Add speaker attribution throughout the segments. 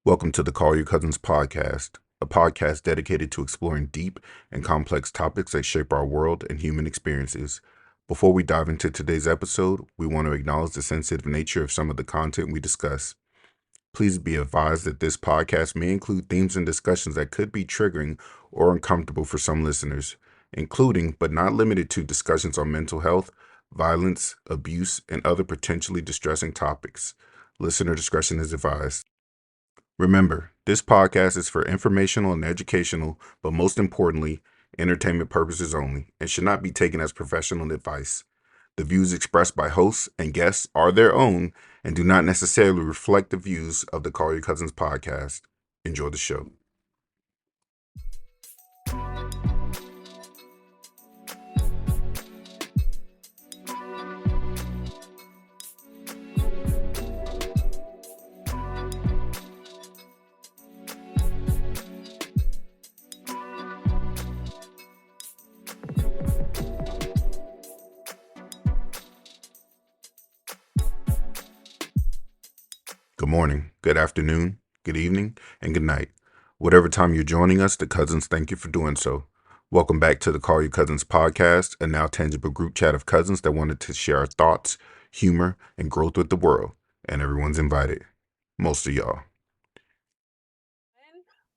Speaker 1: Welcome to the Call Your Cousins podcast, a podcast dedicated to exploring deep and complex topics that shape our world and human experiences. Before we dive into today's episode, we want to acknowledge the sensitive nature of some of the content we discuss. Please be advised that this podcast may include themes and discussions that could be triggering or uncomfortable for some listeners, including but not limited to discussions on mental health, violence, abuse, and other potentially distressing topics. Listener discretion is advised. Remember, this podcast is for informational and educational, but most importantly, entertainment purposes only, and should not be taken as professional advice. The views expressed by hosts and guests are their own and do not necessarily reflect the views of the Call Your Cousins podcast. Enjoy the show. Good morning, good afternoon, good evening, and good night. Whatever time you're joining us, the cousins thank you for doing so. Welcome back to the Call Your Cousins podcast, a now tangible group chat of cousins that wanted to share our thoughts, humor, and growth with the world. And everyone's invited. Most of y'all.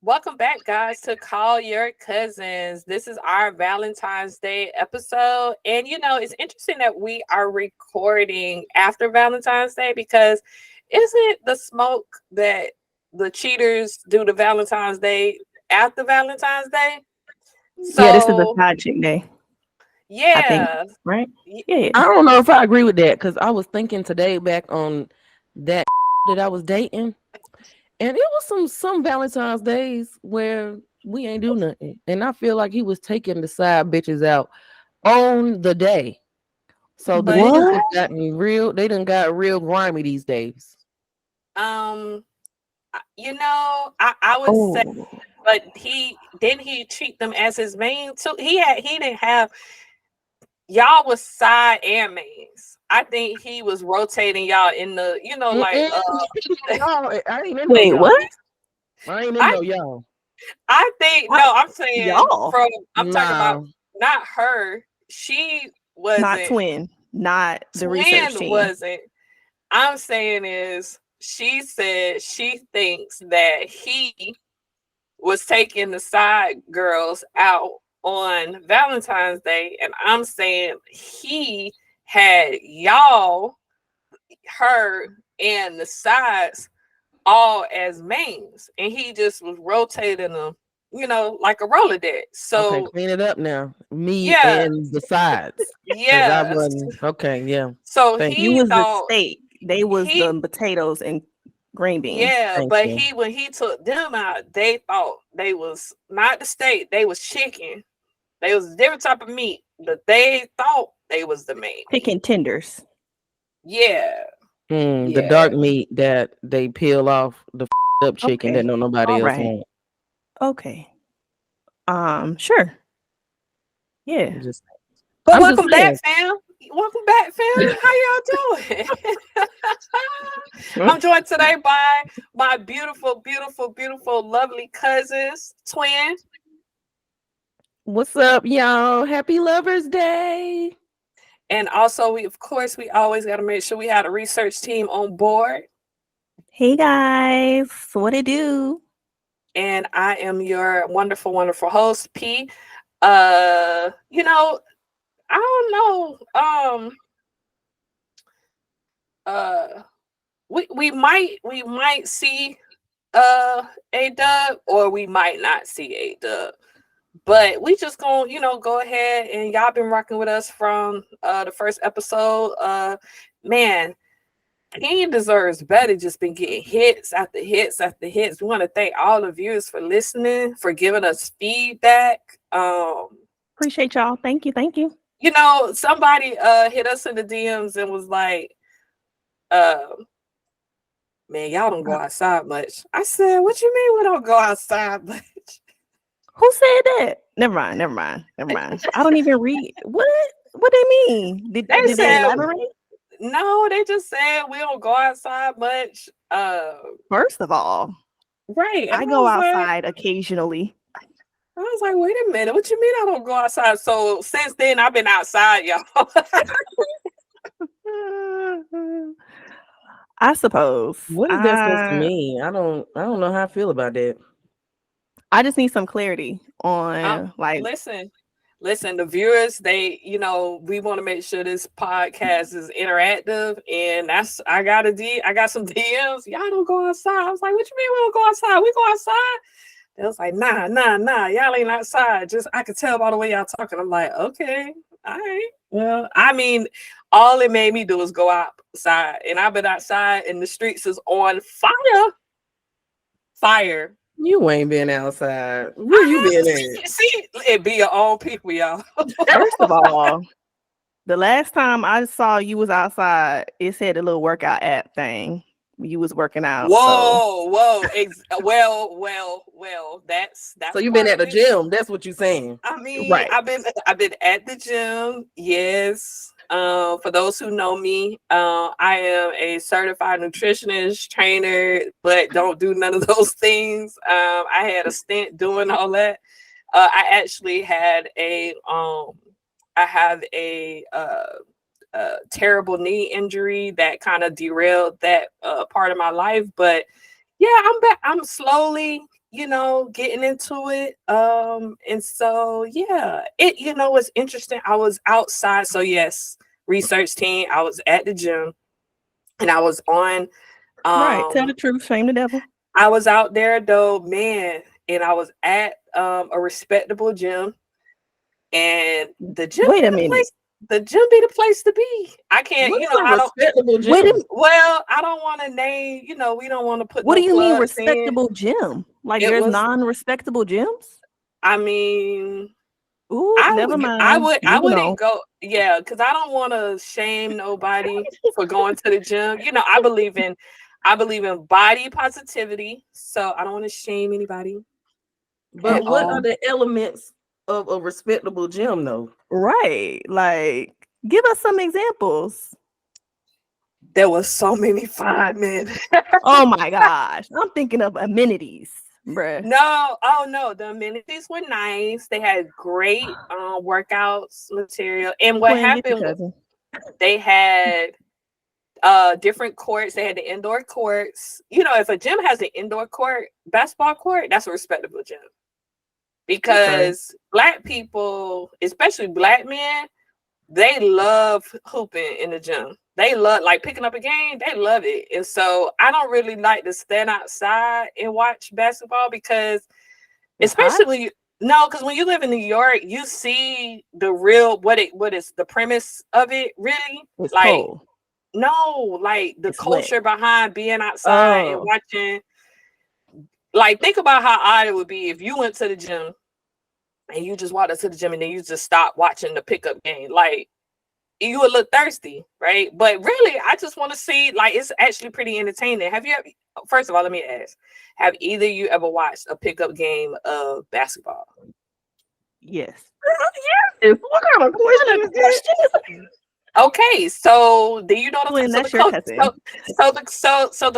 Speaker 2: Welcome back, guys, to Call Your Cousins. This is our Valentine's Day episode. And, it's interesting that we are recording after Valentine's Day because isn't the smoke that the cheaters do to Valentine's Day after Valentine's Day? So,
Speaker 3: yeah, this is the side chick day.
Speaker 2: Yeah.
Speaker 3: I think, right? Yeah.
Speaker 4: I don't know if I agree with that because I was thinking today back on that that I was dating, and it was some Valentine's days where we ain't do nothing, and I feel like he was taking the side bitches out on the day. So the niggas have gotten real. They done got real grimy these days.
Speaker 2: I would say, but he treat them as his main too. He didn't have y'all was side and mains. I think he was rotating y'all in the,
Speaker 4: I ain't in
Speaker 3: wait,
Speaker 4: no
Speaker 3: what?
Speaker 4: I ain't in no y'all.
Speaker 2: I think no, I'm saying
Speaker 3: y'all.
Speaker 2: I'm talking about not her. She wasn't
Speaker 3: Not twin, not the
Speaker 2: twin
Speaker 3: research team.
Speaker 2: Wasn't. I'm saying is she said she thinks that he was taking the side girls out on Valentine's Day, and I'm saying he had y'all, her, and the sides all as mains, and he just was rotating them, like a Rolodex. So
Speaker 4: okay, clean it up now. Me and the sides.
Speaker 2: Yeah.
Speaker 4: Okay, yeah.
Speaker 2: So
Speaker 3: he was the steak. They was the potatoes and green beans.
Speaker 2: Yeah, but when he took them out, they thought they was not the steak, they was chicken. They was a different type of meat, but they thought they was the main.
Speaker 3: Picking tenders.
Speaker 2: Yeah.
Speaker 4: The dark meat that they peel off the up chicken that nobody else wants.
Speaker 3: Okay. Sure. Yeah.
Speaker 2: But welcome back, fam. Welcome back, fam. How y'all doing? I'm joined today by my beautiful, beautiful, beautiful, lovely cousins, twin.
Speaker 4: What's up, y'all? Happy Lovers Day.
Speaker 2: And also, we always got to make sure we have a research team on board.
Speaker 3: Hey, guys. What it do?
Speaker 2: And I am your wonderful, wonderful host, P. I don't know. We might see A-Dub, or we might not see A-Dub. But we just gonna, go ahead, and y'all been rocking with us from the first episode. Man, he deserves better. Just been getting hits after hits after hits. We want to thank all the viewers for listening, for giving us feedback.
Speaker 3: Appreciate y'all. Thank you.
Speaker 2: Somebody hit us in the DMs and was like, man, y'all don't go outside much. I said, what you mean we don't go outside much?
Speaker 3: Who said that? Never mind. I don't even read. What they mean? Did they elaborate?
Speaker 2: No, they just said we don't go outside much.
Speaker 3: First of all,
Speaker 2: Right. And
Speaker 3: I go outside occasionally.
Speaker 2: I was like, wait a minute, what you mean I don't go outside? So since then I've been outside, y'all.
Speaker 3: I suppose.
Speaker 4: What is that supposed to mean? I don't know how I feel about that.
Speaker 3: I just need some clarity on like
Speaker 2: listen, the viewers, they, we want to make sure this podcast is interactive, and I got some DMs. Y'all don't go outside. I was like, what you mean we don't go outside? We go outside. They was like, nah, y'all ain't outside. Just I could tell by the way y'all talking. I'm like, okay, all right. Well, I mean, all it made me do was go outside, and I've been outside, and the streets is on fire.
Speaker 4: You ain't been outside. Where you been at?
Speaker 2: See, it be your own people, y'all.
Speaker 3: First of all, the last time I saw you was outside, it said the little workout app thing. You was working out.
Speaker 2: Whoa. Well. That's
Speaker 4: so you've been at the gym. That's what you're saying.
Speaker 2: I mean,
Speaker 3: right.
Speaker 2: I've been at the gym. Yes. For those who know me, I am a certified nutritionist, trainer, but don't do none of those things. I had a stint doing all that. I actually had I have a terrible knee injury that kind of derailed that part of my life. But yeah, I'm back. I'm slowly, getting into it. And so yeah, it's interesting. I was outside. So yes, research team. I was at the gym, and I was on.
Speaker 3: Right. Tell the truth, shame the devil.
Speaker 2: I was out there though, man, and I was at a respectable gym, and the gym.
Speaker 3: Wait a minute.
Speaker 2: The gym be the place to be. I can't, I don't. Well, I don't want to name. We don't want to put.
Speaker 3: What do you mean respectable gym? Like there's non-respectable gyms?
Speaker 2: I mean,
Speaker 3: never mind.
Speaker 2: I wouldn't go. Yeah, because I don't want to shame nobody for going to the gym. I believe in body positivity, so I don't want to shame anybody.
Speaker 4: But what are the elements of a respectable gym, though?
Speaker 3: Right, like give us some examples.
Speaker 2: There was so many fine men.
Speaker 3: Oh my gosh, I'm thinking of amenities, bruh.
Speaker 2: No, the amenities were nice. They had great workouts material, and what happened? They had different courts. They had the indoor courts. If a gym has an indoor court, basketball court, that's a respectable gym. Because Black people, especially Black men, they love hooping in the gym. They love picking up a game. They love it. And so I don't really like to stand outside and watch basketball because especially because when you live in New York, you see the real what is the premise of it really.
Speaker 3: It's cold.
Speaker 2: No, the culture behind being outside and watching. Think about how odd it would be if you went to the gym and you just walked up to the gym and then you just stopped watching the pickup game. You would look thirsty, right? But really, I just want to see, it's actually pretty entertaining. First of all, let me ask, have either of you ever watched a pickup game of basketball?
Speaker 3: Yes.
Speaker 2: Yes. What kind of question is that? Okay, so do you know the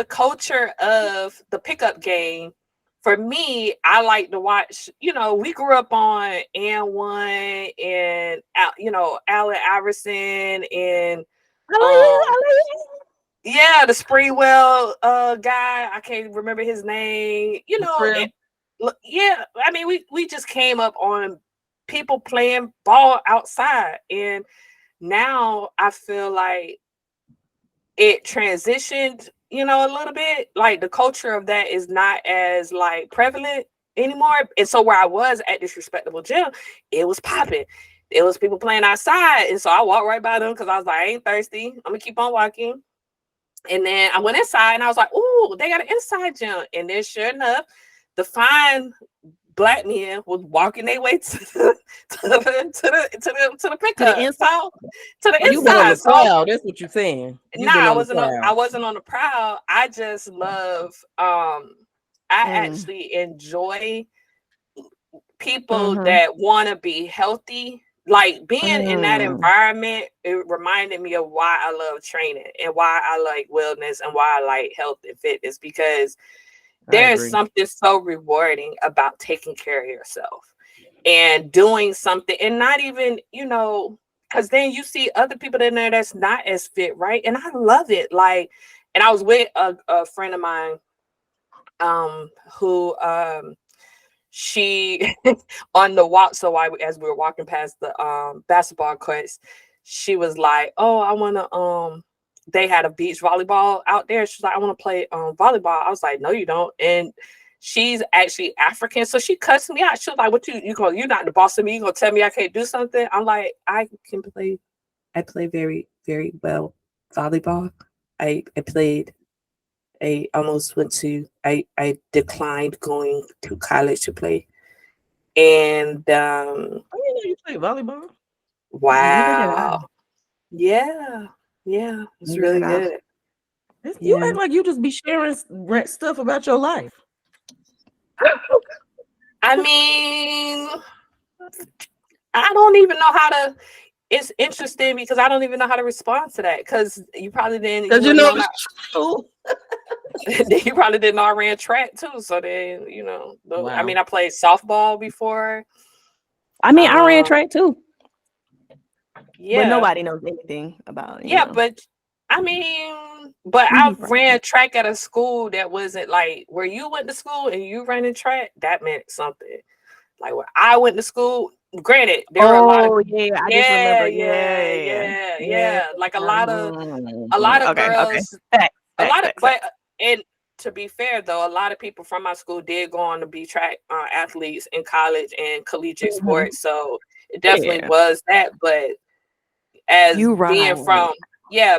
Speaker 2: culture of the pickup game? For me, I like to watch. We grew up on N1 and Allen Iverson and yeah, the Sprewell guy. I can't remember his name. Yeah, I mean we just came up on people playing ball outside, and now I feel like it transitioned, a little bit. The culture of that is not as prevalent anymore. And so where I was at this respectable gym, it was popping. It was people playing outside. And so I walked right by them because I was like, I ain't thirsty. I'm gonna keep on walking. And then I went inside and I was like, ooh, they got an inside gym. And then sure enough, the fine Black men was walking their way to the pickup. To the inside.
Speaker 4: You went on the prowl. That's what you're saying.
Speaker 2: I wasn't on the prowl. I just love. I actually enjoy people that want to be healthy. Being in that environment, it reminded me of why I love training and why I like wellness and why I like health and fitness, because there's something so rewarding about taking care of yourself and doing something, and not even, because then you see other people in there that's not as fit, right? And I love it. Like, and I was with a friend of mine, who she on the walk. So as we were walking past the basketball courts, she was like, "Oh, I want to." They had a beach volleyball out there. She's like, "I want to play volleyball." I was like, "No, you don't." And she's actually African, so she cussed me out. She was like, "What you're not the boss of me. You gonna tell me I can't do something?" I'm like, "I can play. I play very, very well volleyball. I played. I almost went to. I declined going to college to play." And
Speaker 4: I didn't know you play volleyball.
Speaker 2: wow, yeah, it's really good.
Speaker 4: You act like you just be sharing stuff about your life.
Speaker 2: I mean, I don't even know how to. It's interesting because I don't even know how to respond to that, because you probably didn't.
Speaker 4: Because
Speaker 2: You probably didn't know I ran track too. So then,
Speaker 4: wow.
Speaker 2: I mean, I played softball before.
Speaker 3: I mean, I ran track too.
Speaker 2: Yeah.
Speaker 3: But nobody knows anything about it.
Speaker 2: Yeah, but I mean, I ran track at a school that wasn't like where you went to school and you ran in track. That meant something. Like where I went to school, granted, there were a lot of
Speaker 3: I just remember. Yeah.
Speaker 2: Like a lot of girls, but and to be fair though, a lot of people from my school did go on to be track athletes in college and collegiate sports. So it definitely was that. But as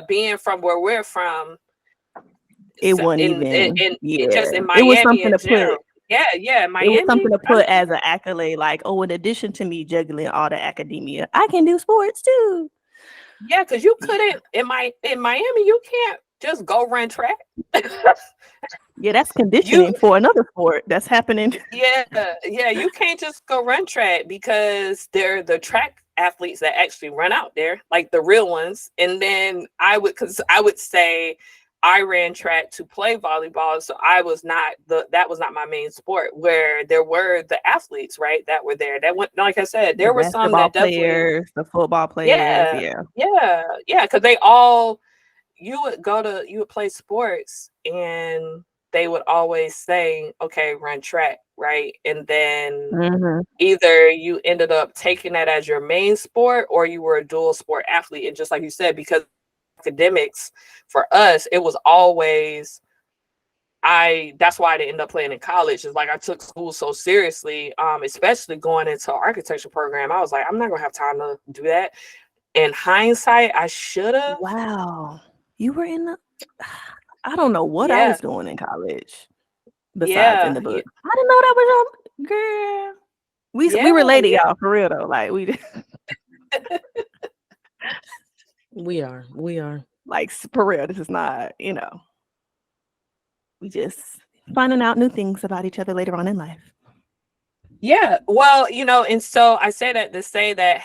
Speaker 2: being from where we're from,
Speaker 3: it wasn't even.
Speaker 2: Just in Miami, it was something to put. Yeah, Miami.
Speaker 3: It was something to put as an accolade, like, oh, in addition to me juggling all the academia, I can do sports too.
Speaker 2: Yeah, because you couldn't in Miami, you can't just go run track.
Speaker 3: Yeah, that's conditioning for another sport that's happening.
Speaker 2: Yeah, you can't just go run track because they're the track athletes that actually run out there, like the real ones. And then I would say I ran track to play volleyball, so that was not my main sport. Where there were the athletes, right, that were there. That went, like I said, there were some that
Speaker 3: players, the football players,
Speaker 2: because they all. You would play sports and they would always say, "Okay, run track," right? And then either you ended up taking that as your main sport or you were a dual sport athlete. And just like you said, because academics for us, it was always that's why I didn't end up playing in college. It's like I took school so seriously, especially going into architecture program. I was like, I'm not gonna have time to do that. In hindsight, I should have.
Speaker 3: Wow. You were in I don't know what I was doing in college besides in the book. I didn't know that was your girl. We related, y'all, for real though. Like we
Speaker 4: We are.
Speaker 3: Like for real. This is not, we just finding out new things about each other later on in life.
Speaker 2: Yeah, well, and so I say that to say that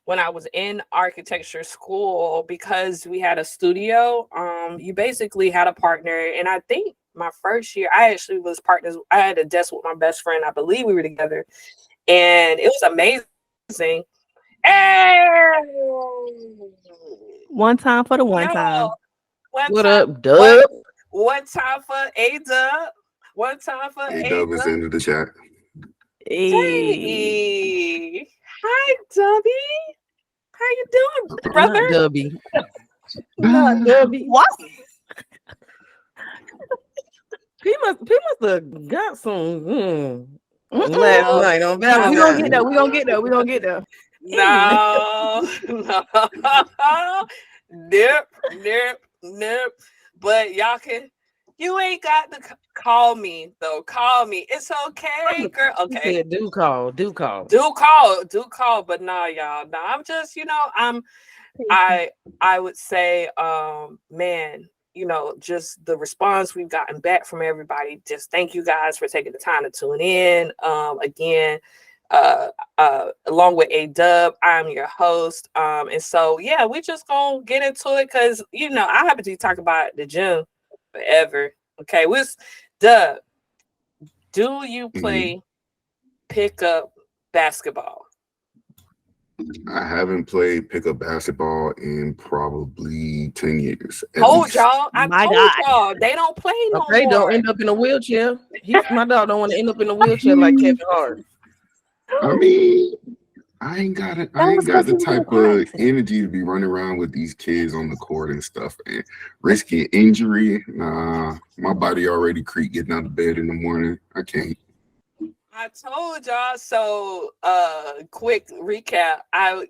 Speaker 2: when I was in architecture school, because we had a studio, you basically had a partner. And I think my first year, I actually was partners. I had a desk with my best friend. I believe we were together. And it was amazing. And
Speaker 3: one time for the one time.
Speaker 4: What up, Dub?
Speaker 2: One time for A-Dub. One time for
Speaker 1: A-Dub is into the chat.
Speaker 2: Hey. Hi, Dubby. How you doing, brother?
Speaker 4: Not Dubby.
Speaker 2: Not Dubby.
Speaker 3: What?
Speaker 4: He must have got some last night on Valentine.
Speaker 3: We gonna get there.
Speaker 2: No. Nope. But y'all you ain't got to call me though. Call me. It's okay, girl. Okay.
Speaker 4: Do call.
Speaker 2: But nah, y'all. Nah, I'm just, I would say, man, just the response we've gotten back from everybody. Just thank you guys for taking the time to tune in. Again, along with A-Dub, I'm your host. And so we just gonna get into it because I happen to talk about the gym forever. Okay, Duh. Do you play pickup basketball?
Speaker 1: I haven't played pickup basketball in probably 10 years.
Speaker 2: I told y'all they don't play no more.
Speaker 4: They don't end up in a wheelchair. My dog don't want to end up in a wheelchair like Kevin Hart.
Speaker 1: I mean, I ain't got the type of energy to be running around with these kids on the court and stuff, and risking injury. Nah, my body already creak getting out of bed in the morning. I can't.
Speaker 2: I told y'all. So, quick recap. I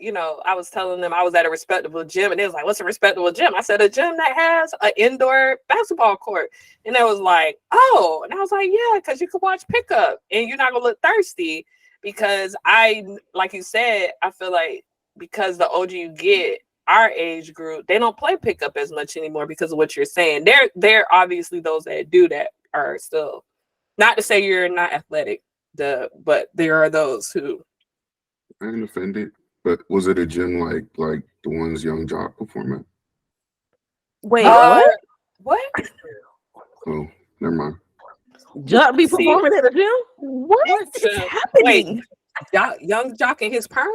Speaker 2: was telling them I was at a respectable gym, and they was like, "What's a respectable gym?" I said, "A gym that has an indoor basketball court." And they was like, "Oh," and I was like, "Yeah, because you can watch pickup, and you're not gonna look thirsty." Because like you said, I feel like because the older you get, our age group, they don't play pickup as much anymore because of what you're saying. They're obviously those that do that are still, not to say you're not athletic, but there are those who.
Speaker 1: I ain't offended, but was it a gym like the ones Young Jock perform at?
Speaker 3: Wait,
Speaker 2: what?
Speaker 1: Oh, never mind.
Speaker 4: Jock be performing at a gym?
Speaker 3: What is happening?
Speaker 2: Wait, Young Jock and his perm?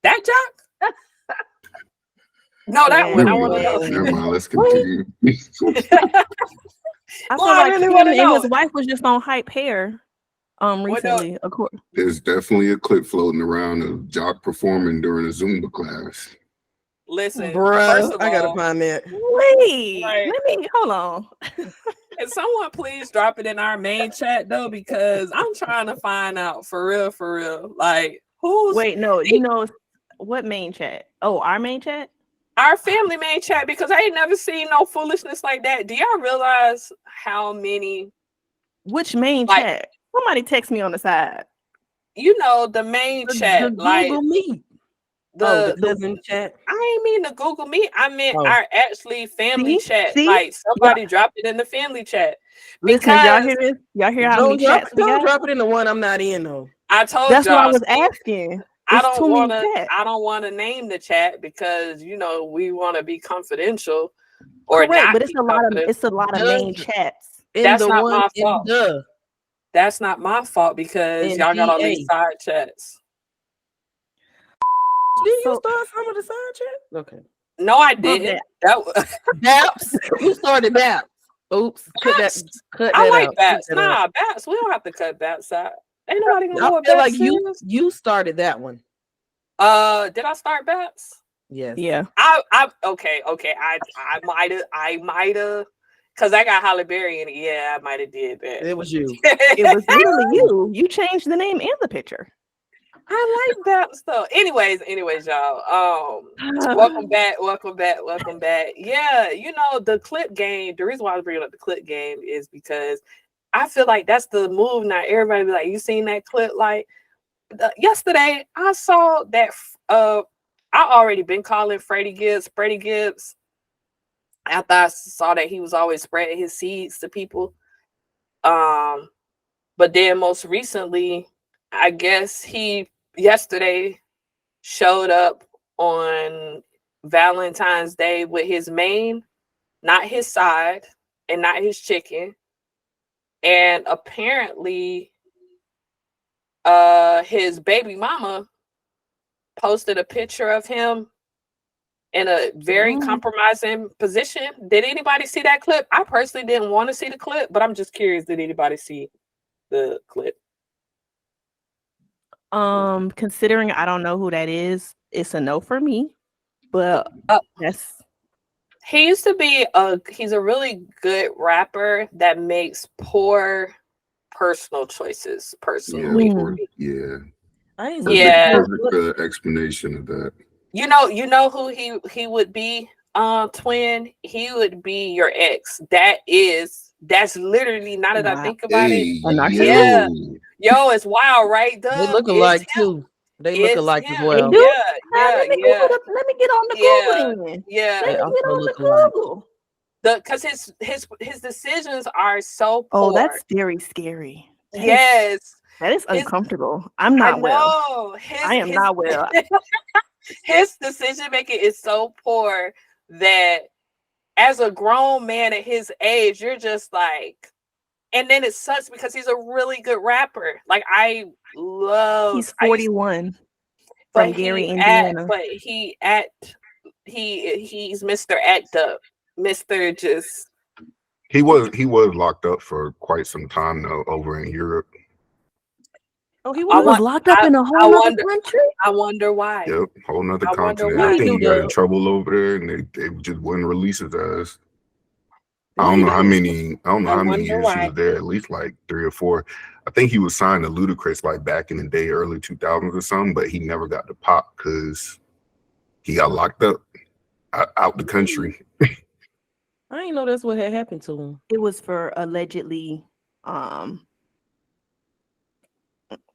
Speaker 2: That Jock? No, that one. I want to know.
Speaker 1: Never mind. Let's continue.
Speaker 3: I feel like him and his wife was just on hype hair. Recently, of course.
Speaker 1: There's definitely a clip floating around of Jock performing during a Zumba class.
Speaker 2: Listen,
Speaker 4: bro, I gotta find that.
Speaker 3: Wait, let me hold on.
Speaker 2: Can someone please drop it in our main chat though? Because I'm trying to find out for real. Like who's
Speaker 3: what main chat? Oh, our main chat?
Speaker 2: Our family main chat, because I ain't never seen no foolishness like that. Do y'all realize how many?
Speaker 3: Which main chat? Somebody text me on the side.
Speaker 2: The main chat.
Speaker 4: The Google Meet. The cousin chat.
Speaker 2: I ain't mean the Google Meet. I meant our actually family chat. Like somebody dropped it in the family chat.
Speaker 3: Listen, y'all hear this? Y'all hear how many chats we got?
Speaker 4: Don't drop it in the one I'm not in though.
Speaker 2: I told
Speaker 3: that's
Speaker 2: y'all.
Speaker 3: what I was asking.
Speaker 2: I don't want to name the chat because we want to be confidential. Or
Speaker 3: correct,
Speaker 2: not,
Speaker 3: but it's a lot of main chats.
Speaker 2: That's not my fault. That's not my fault because y'all got all these side chats.
Speaker 4: Did you start some of the side chat? Okay.
Speaker 2: No, I didn't.
Speaker 4: Baps. You started Baps. Oops. Cut that
Speaker 2: I like
Speaker 4: out.
Speaker 2: Baps. Nah, Baps. We don't have to cut Baps out. Ain't nobody gonna know what
Speaker 4: feel
Speaker 2: Baps
Speaker 4: like
Speaker 2: is.
Speaker 4: you started that one.
Speaker 2: Did I start Baps?
Speaker 4: Yes.
Speaker 3: Yeah.
Speaker 2: Okay. I might have. Because I got Halle Berry in it. Yeah, I might have did that.
Speaker 4: It was you.
Speaker 3: It was literally you. You changed the name and the picture.
Speaker 2: I like that stuff. Anyways, y'all. Welcome back. Yeah, the clip game. The reason why I was bringing up the clip game is because I feel like that's the move now. Everybody be like, "You seen that clip?" Like yesterday, I saw that. I already been calling Freddie Gibbs. After I saw that he was always spreading his seeds to people. But then most recently, I guess he yesterday showed up on Valentine's Day with his main, not his side, and not his chicken. And apparently, his baby mama posted a picture of him in a very compromising position. Did anybody see that clip? I personally didn't want to see the clip, but I'm just curious, did anybody see the clip?
Speaker 3: Considering I don't know who that is, it's a no for me. But
Speaker 2: he used to be he's a really good rapper that makes poor personal choices personally.
Speaker 1: Yeah.
Speaker 2: Yeah.
Speaker 1: Perfect explanation of that.
Speaker 2: You know who he would be, twin? He would be your ex. That's literally, now that I think about it. Yeah. Yo, it's wild, right?
Speaker 4: They look alike too. They look alike as well.
Speaker 2: Yeah.
Speaker 3: Let me get on the Google then.
Speaker 2: Yeah.
Speaker 3: Let me get on the Google.
Speaker 2: Because his decisions are so poor.
Speaker 3: Oh, that's very scary.
Speaker 2: Yes.
Speaker 3: That is uncomfortable. I'm not well. I am not well.
Speaker 2: His decision making is so poor that as a grown man at his age, you're just like, And then it sucks because he's a really good rapper. Like I love.
Speaker 3: He's 41 from Gary, Indiana.
Speaker 2: He's Mr. Act Up, Mr. Just.
Speaker 1: He was locked up for quite some time though over in Europe.
Speaker 3: Oh, he was locked up in a whole other country?
Speaker 2: I wonder why.
Speaker 1: Yep, whole nother continent.
Speaker 2: Why.
Speaker 1: I think he got in trouble over there, and they just wouldn't release his ass. I don't know how many years he was there. At least like 3 or 4. I think he was signed to Ludacris like back in the day, early 2000s or something, but he never got the pop because he got locked up out the country.
Speaker 4: I didn't know that's what had happened to him.
Speaker 3: It was for allegedly, I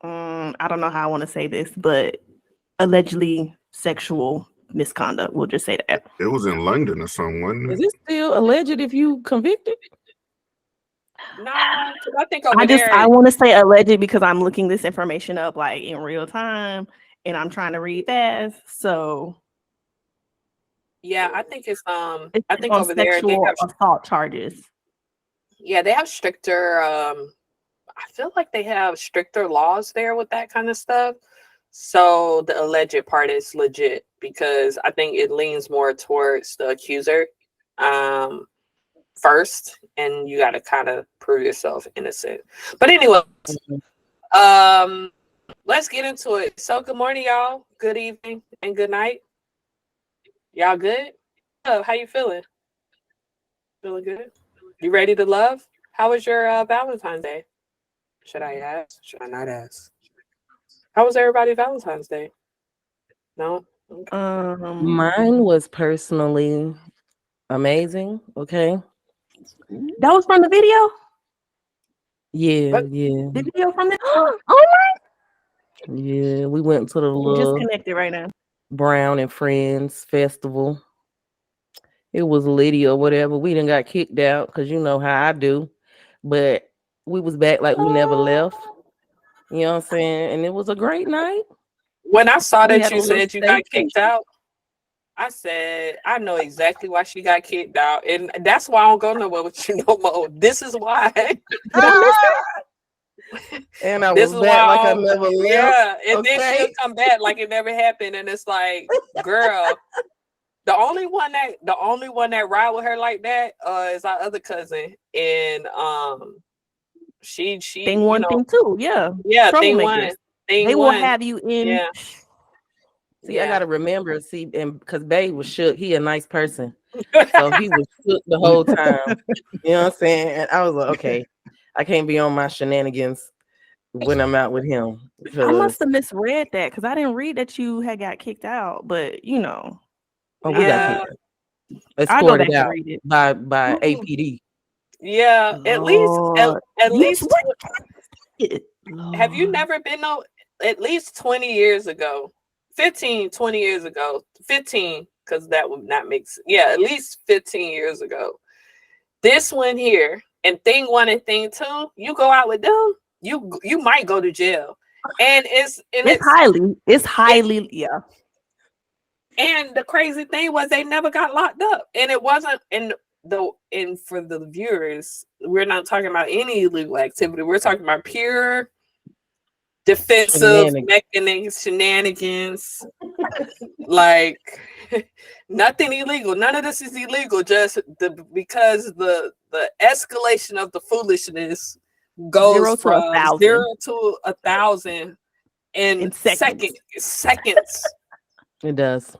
Speaker 3: don't know how I want to say this, but allegedly sexual misconduct. We'll just say that.
Speaker 1: It was in London or something, wasn't it?
Speaker 4: Is it still alleged if you convicted?
Speaker 2: No, I think there.
Speaker 3: I want to say alleged because I'm looking this information up like in real time, and I'm trying to read fast. So.
Speaker 2: Yeah, I think it's I think
Speaker 3: on
Speaker 2: over there they have
Speaker 3: assault charges.
Speaker 2: Yeah, they have stricter I feel like they have stricter laws there with that kind of stuff. So the alleged part is legit because I think it leans more towards the accuser first, and you got to kind of prove yourself innocent. But anyway, let's get into it. So good morning, y'all. Good evening and good night. Y'all good? How you feeling? Feeling good? You ready to love? How was your Valentine's Day? Should I ask? Should I not ask? How was everybody Valentine's Day? No? Okay.
Speaker 4: Mine was personally amazing. Okay.
Speaker 3: That was from the video?
Speaker 4: Yeah.
Speaker 3: The video from the oh my.
Speaker 4: Yeah, we went to the little
Speaker 3: just connected right now.
Speaker 4: Brown and Friends festival. It was Liddy or whatever. We done got kicked out because you know how I do. But we was back like we never left. You know what I'm saying? And it was a great night.
Speaker 2: When I saw that you said you got kicked out, I said, I know exactly why she got kicked out. And that's why I don't go nowhere with you no more. This is why.
Speaker 4: And I was back like I never left.
Speaker 2: Yeah, and then she'll come back like it never happened. And it's like, girl, the only one that ride with her like that is our other cousin. And she
Speaker 3: thing one, thing two, yeah.
Speaker 2: Thing one.
Speaker 3: They will have you in.
Speaker 2: Yeah.
Speaker 4: See, I gotta remember, and because Babe was shook, he a nice person. So he was shook the whole time. You know what I'm saying? And I was like, okay, I can't be on my shenanigans when I'm out with him.
Speaker 3: I must have misread that because I didn't read that you had got kicked out, but you know.
Speaker 4: Oh, we got kicked out. Escorted out by APD.
Speaker 2: Yeah, at least have you never been at least 20 years ago? 15, 20 years ago, 15, because that would not make sense. Yeah, at least 15 years ago. This one here, and thing one and thing two, you go out with them, you might go to jail. And it's highly, yeah. And the crazy thing was they never got locked up. And it wasn't and for the viewers, we're not talking about any illegal activity. We're talking about pure defensive shenanigans. Like nothing illegal. None of this is illegal. Just because the escalation of the foolishness goes from 0 to 1,000 in seconds.
Speaker 4: It does.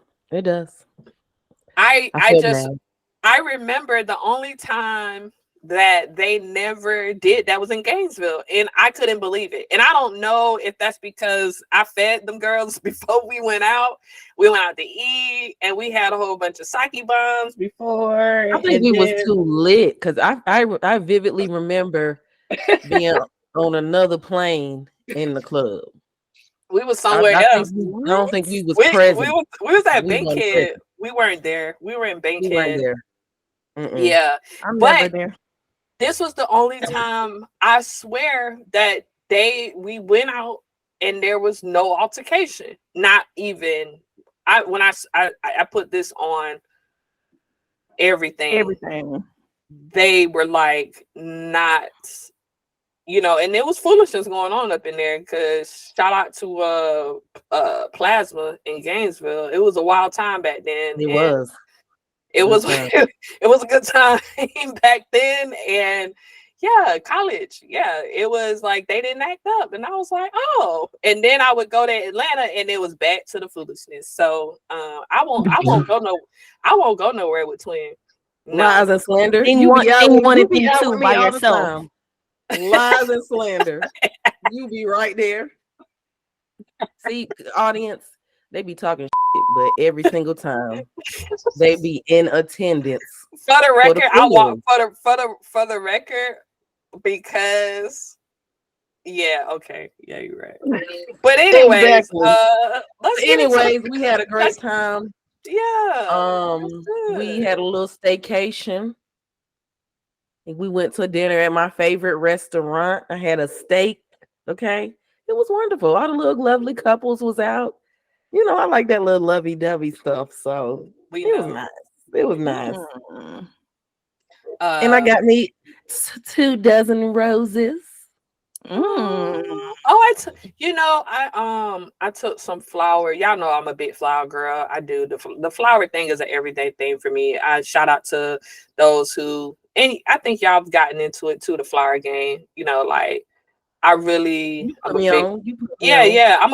Speaker 2: I remember the only time that they never did that was in Gainesville, and I couldn't believe it. And I don't know if that's because I fed them girls before we went out. We went out to eat, and we had a whole bunch of sake bombs before.
Speaker 4: I think we was too lit because I vividly remember being on another plane in the club.
Speaker 2: We was somewhere else.
Speaker 4: I don't think we was present.
Speaker 2: We was at Bankhead. We weren't there. We were in Bankhead. We weren't there. Yeah,
Speaker 3: I'm never there.
Speaker 2: This was the only time I swear that we went out and there was no altercation. Not even I put this on everything.
Speaker 3: Everything.
Speaker 2: They were like not you know, and there was foolishness going on up in there, because shout out to Plasma in Gainesville. It was a wild time back then.
Speaker 4: It was.
Speaker 2: It was it was a good time back then. And yeah, college. Yeah, it was like they didn't act up, and I was like, oh. And then I would go to Atlanta, and it was back to the foolishness. So I won't go nowhere with Twin. No.
Speaker 4: Lies and slander.
Speaker 3: Thing
Speaker 4: You
Speaker 3: one,
Speaker 4: be out,
Speaker 3: thing
Speaker 4: with,
Speaker 3: one
Speaker 4: you
Speaker 3: and
Speaker 4: be
Speaker 3: thing
Speaker 4: out
Speaker 3: two
Speaker 4: with
Speaker 3: by
Speaker 4: me all the
Speaker 3: yourself.
Speaker 4: time. Lies and slander. You be right there. See, audience, they be talking shit, but every single time they be in attendance.
Speaker 2: For the record, I walk for the record, because yeah, okay, yeah, you're right. But anyways,
Speaker 4: Exactly.
Speaker 2: anyways,
Speaker 4: we had a great time.
Speaker 2: Yeah.
Speaker 4: We had a little staycation. We went to dinner at my favorite restaurant. I had a steak. Okay. It was wonderful. All the little lovely couples was out. You know, I like that little lovey-dovey stuff. So it was nice. It was nice. And I got me 2 dozen roses.
Speaker 2: I took some flower. Y'all know I'm a big flower girl. I do. The flower thing is an everyday thing for me. I shout out to those who, and I think y'all have gotten into it too, the flower game. You know, like I'm a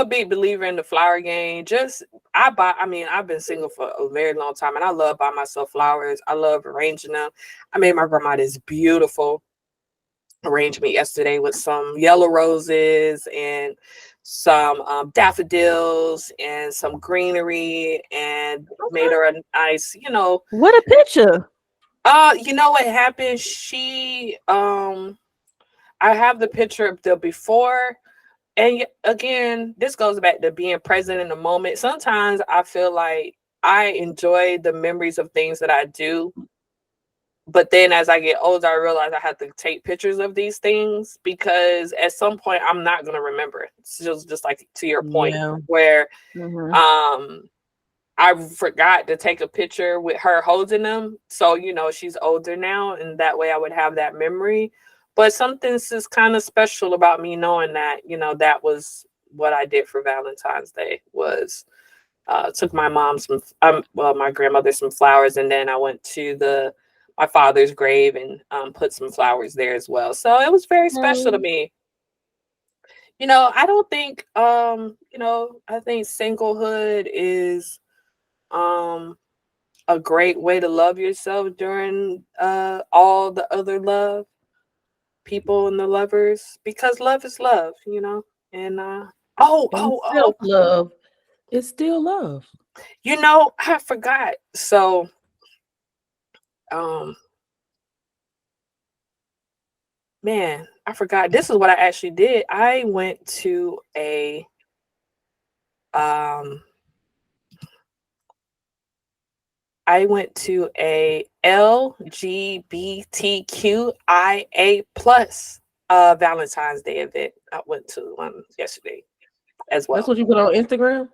Speaker 2: big believer in the flower game. I've been single for a very long time, and I love buying myself flowers. I love arranging them. I made my grandma this beautiful arrangement yesterday with some yellow roses and some daffodils and some greenery, and made her a nice,
Speaker 3: What a picture.
Speaker 2: You know what happened? I have the picture of the before, and again, this goes back to being present in the moment. Sometimes I feel like I enjoy the memories of things that I do, but then as I get older, I realize I have to take pictures of these things, because at some point I'm not going to remember. It's just like to your point, where I forgot to take a picture with her holding them. So, she's older now, and that way I would have that memory. But something's just kind of special about me knowing that, that was what I did for Valentine's Day, was took my mom my grandmother some flowers, and then I went to my father's grave and put some flowers there as well. So it was very special to me. I don't think I think singlehood is a great way to love yourself during all the other love people and the lovers, because love is love, and
Speaker 4: self-love is still love.
Speaker 2: I forgot. So man, I forgot. This is what I actually did. I went to a LGBTQIA plus Valentine's Day event. I went to one yesterday as well.
Speaker 4: That's what you put on Instagram?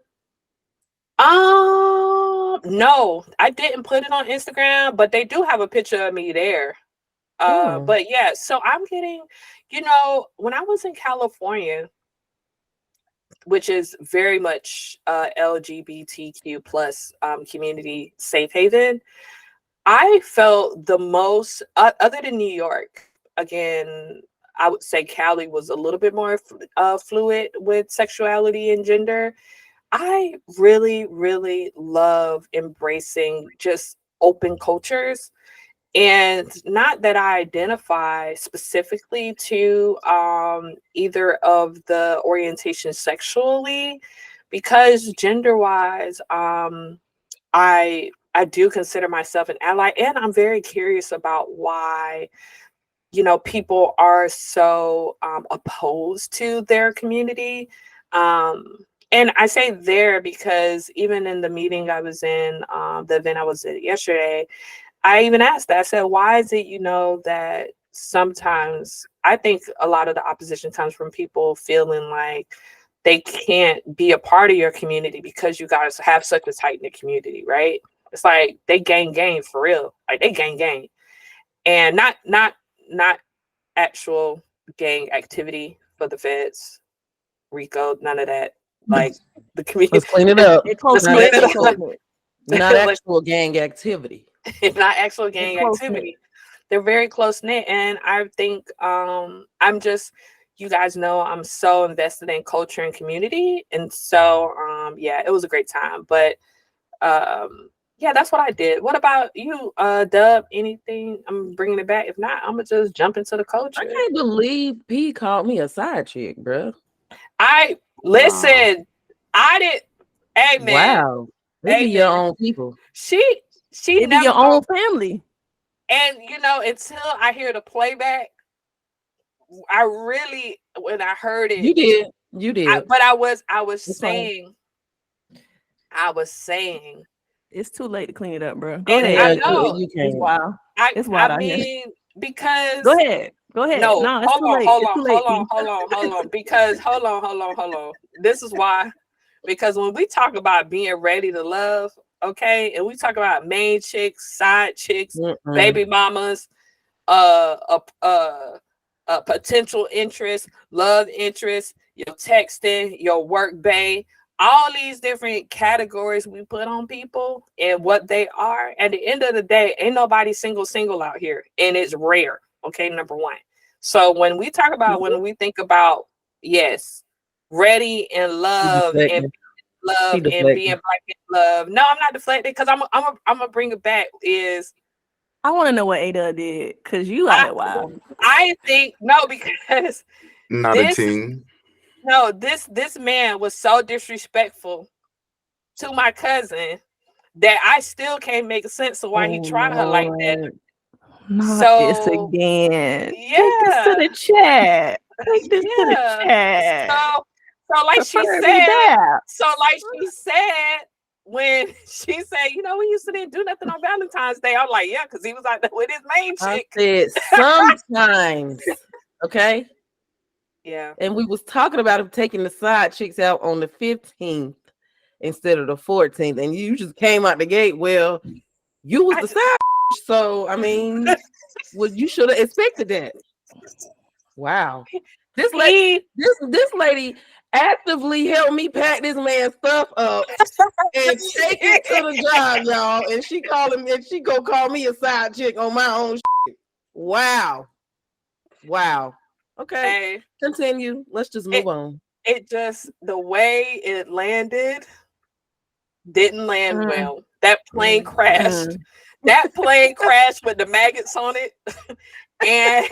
Speaker 2: No, I didn't put it on Instagram, but they do have a picture of me there. But yeah, so I'm getting, when I was in California, which is very much LGBTQ plus community safe haven, I felt the most, other than New York, again, I would say Cali was a little bit more fluid with sexuality and gender. I really, really love embracing just open cultures. And not that I identify specifically to either of the orientations sexually, because gender-wise, I do consider myself an ally, and I'm very curious about why, people are so opposed to their community. And I say there because even in the meeting I was in, the event I was at yesterday, I even asked that. I said, why is it, that sometimes I think a lot of the opposition comes from people feeling like they can't be a part of your community because you guys have such a tight-knit community, right? It's like they gang for real. Like they gang. And not actual gang activity for the feds. Rico, none of that. Like the community.
Speaker 4: Let's clean it up.
Speaker 3: It's close
Speaker 2: Let's
Speaker 3: knit.
Speaker 2: clean it up.
Speaker 4: Not actual gang activity.
Speaker 2: It's not actual gang activity. They're very close knit, and I think I'm just, you guys know I'm so invested in culture and community, and so yeah, it was a great time. But yeah, that's what I did. What about you, Dub? Anything? I'm bringing it back. If not, I'm gonna just jump into the culture.
Speaker 4: I can't believe P called me a side chick, bro.
Speaker 2: Listen. I did. Hey man.
Speaker 4: Wow. They be your own people.
Speaker 2: She
Speaker 3: it be your own family.
Speaker 2: And you know, until I hear the playback, I really, when I heard it,
Speaker 4: you did.
Speaker 2: But I was saying,
Speaker 3: it's too late to clean it up, bro. Go ahead.
Speaker 2: I know
Speaker 4: you can.
Speaker 3: It's wild. It's wild. I mean,
Speaker 2: because
Speaker 3: go ahead. No, it's too late.
Speaker 2: Hold on. Because hold on. This is why. Because when we talk about being ready to love, okay, and we talk about main chicks, side chicks, baby mamas, a potential interest, love interest, your texting, your work bae, all these different categories we put on people and what they are. At the end of the day, ain't nobody single out here, and it's rare. Okay, number one. So when we talk about, when we think about, yes, ready and love and being black in love. No, I'm not deflected, because I'm gonna bring it back.
Speaker 3: I want to know what Ada did, because you out there wild.
Speaker 2: I think because
Speaker 1: not a team.
Speaker 2: No, this man was so disrespectful to my cousin that I still can't make sense of why he tried her like that.
Speaker 3: This again.
Speaker 2: Yeah.
Speaker 3: Take this to the chat. Take this to the chat.
Speaker 2: So like she said, when she said, you know, we used to didn't do nothing on Valentine's Day. I'm like, yeah, because he was out there with his main chick.
Speaker 4: I said sometimes, okay?
Speaker 2: Yeah.
Speaker 4: And we was talking about him taking the side chicks out on the 15th instead of the 14th. And you just came out the gate. Well, you was the side so I mean, you should have expected that. Wow. This lady actively helped me pack this man's stuff up and take it to the job, y'all. And she called him, and she go call me a side chick on my own shit. Wow. Okay.
Speaker 2: Hey,
Speaker 4: continue. Let's just move on.
Speaker 2: It just, the way it landed didn't land well. That plane crashed. That plane crashed with the maggots on it. And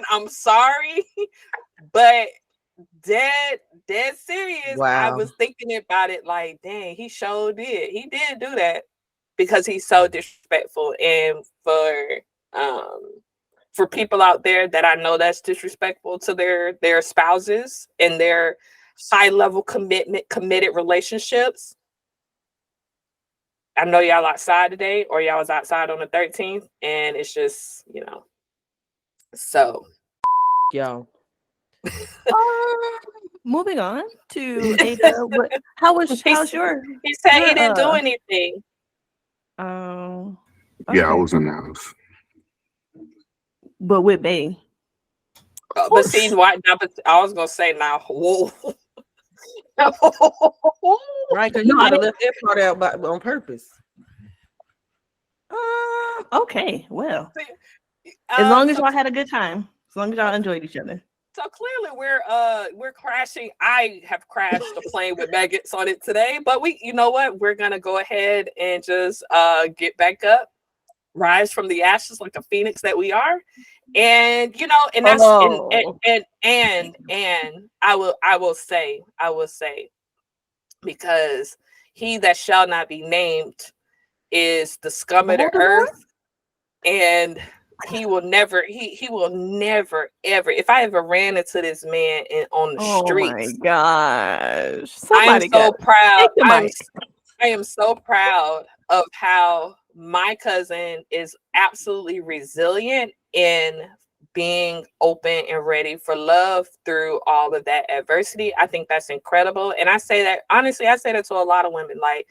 Speaker 2: I'm sorry, but dead serious.
Speaker 4: Wow.
Speaker 2: I was thinking about it like, dang, he sure did. He did do that because he's so disrespectful. And for people out there that I know that's disrespectful to their spouses and their high level committed relationships. I know y'all outside today, or y'all was outside on the 13th, and it's just, you know. So,
Speaker 4: y'all.
Speaker 3: Moving on to Ada. How's your?
Speaker 2: He said he didn't do anything.
Speaker 3: Okay.
Speaker 1: Yeah, I was in the house.
Speaker 3: But with Bay.
Speaker 2: But see, what I was gonna say now. Whoa.
Speaker 4: Right, because you might have left that part out on purpose.
Speaker 3: Okay, well, as long as y'all had a good time, as long as y'all enjoyed each other.
Speaker 2: So clearly we're crashing. I have crashed a plane with maggots on it today, but you know what? We're gonna go ahead and just get back up, rise from the ashes like a phoenix that we are. And you know, and that's and I will say, because he that shall not be named is the scum of the earth, and he will never ever, if I ever ran into this man on the streets.
Speaker 3: Oh my gosh.
Speaker 2: I am so proud. I am so proud of how my cousin is absolutely resilient in being open and ready for love through all of that adversity. I think that's incredible. And I say that honestly, I say that to a lot of women. Like,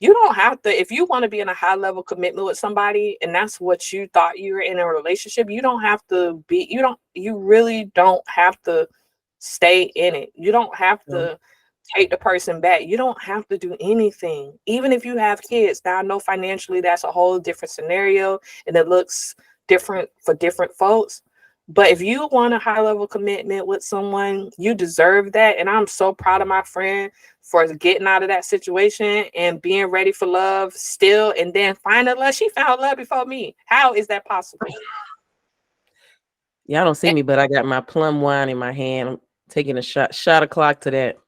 Speaker 2: You don't have to, if you want to be in a high level commitment with somebody and that's what you thought you were in a relationship, you don't have to be, you really don't have to stay in it. You don't have to take the person back. You don't have to do anything. Even if you have kids. Now I know financially that's a whole different scenario and it looks different for different folks. But if you want a high level commitment with someone, you deserve that. And I'm so proud of my friend for getting out of that situation and being ready for love still, and then finding love. She found love before me. How is that possible?
Speaker 4: Y'all don't see me, but I got my plum wine in my hand. I'm taking a shot o'clock to that.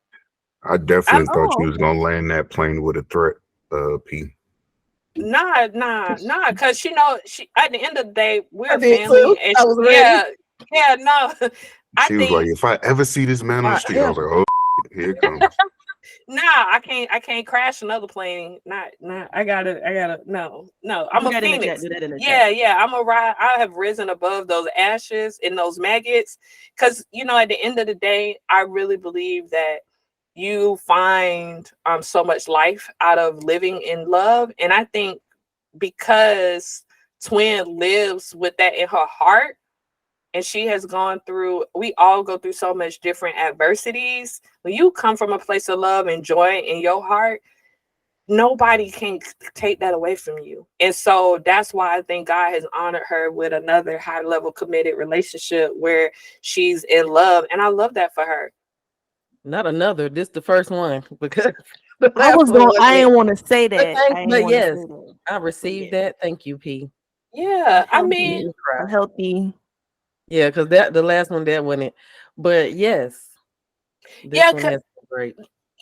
Speaker 1: I definitely thought you was gonna land that plane with a threat, P.
Speaker 2: Nah, because she at the end of the day, we're
Speaker 4: I did
Speaker 2: family.
Speaker 4: too.
Speaker 2: And
Speaker 4: I was ready.
Speaker 2: no.
Speaker 1: She was like, if I ever see this man on the street, I was like, oh, here it comes.
Speaker 2: Nah, I can't crash another plane. Not I gotta no. I'm a phoenix. Yeah. I'm a ride. I have risen above those ashes and those maggots. Cause at the end of the day, I really believe that you find so much life out of living in love. And I think because Twin lives with that in her heart, and she has gone through, we all go through so much different adversities. When you come from a place of love and joy in your heart, nobody can take that away from you. And so that's why I think God has honored her with another high level committed relationship where she's in love. And I love that for her.
Speaker 4: Not another. This the first one because
Speaker 3: I didn't want to say that.
Speaker 4: But yes, I received that. Thank you, P.
Speaker 2: Yeah, I mean,
Speaker 3: a healthy.
Speaker 4: Yeah, because the last one that wasn't it. But yes, this one has been great.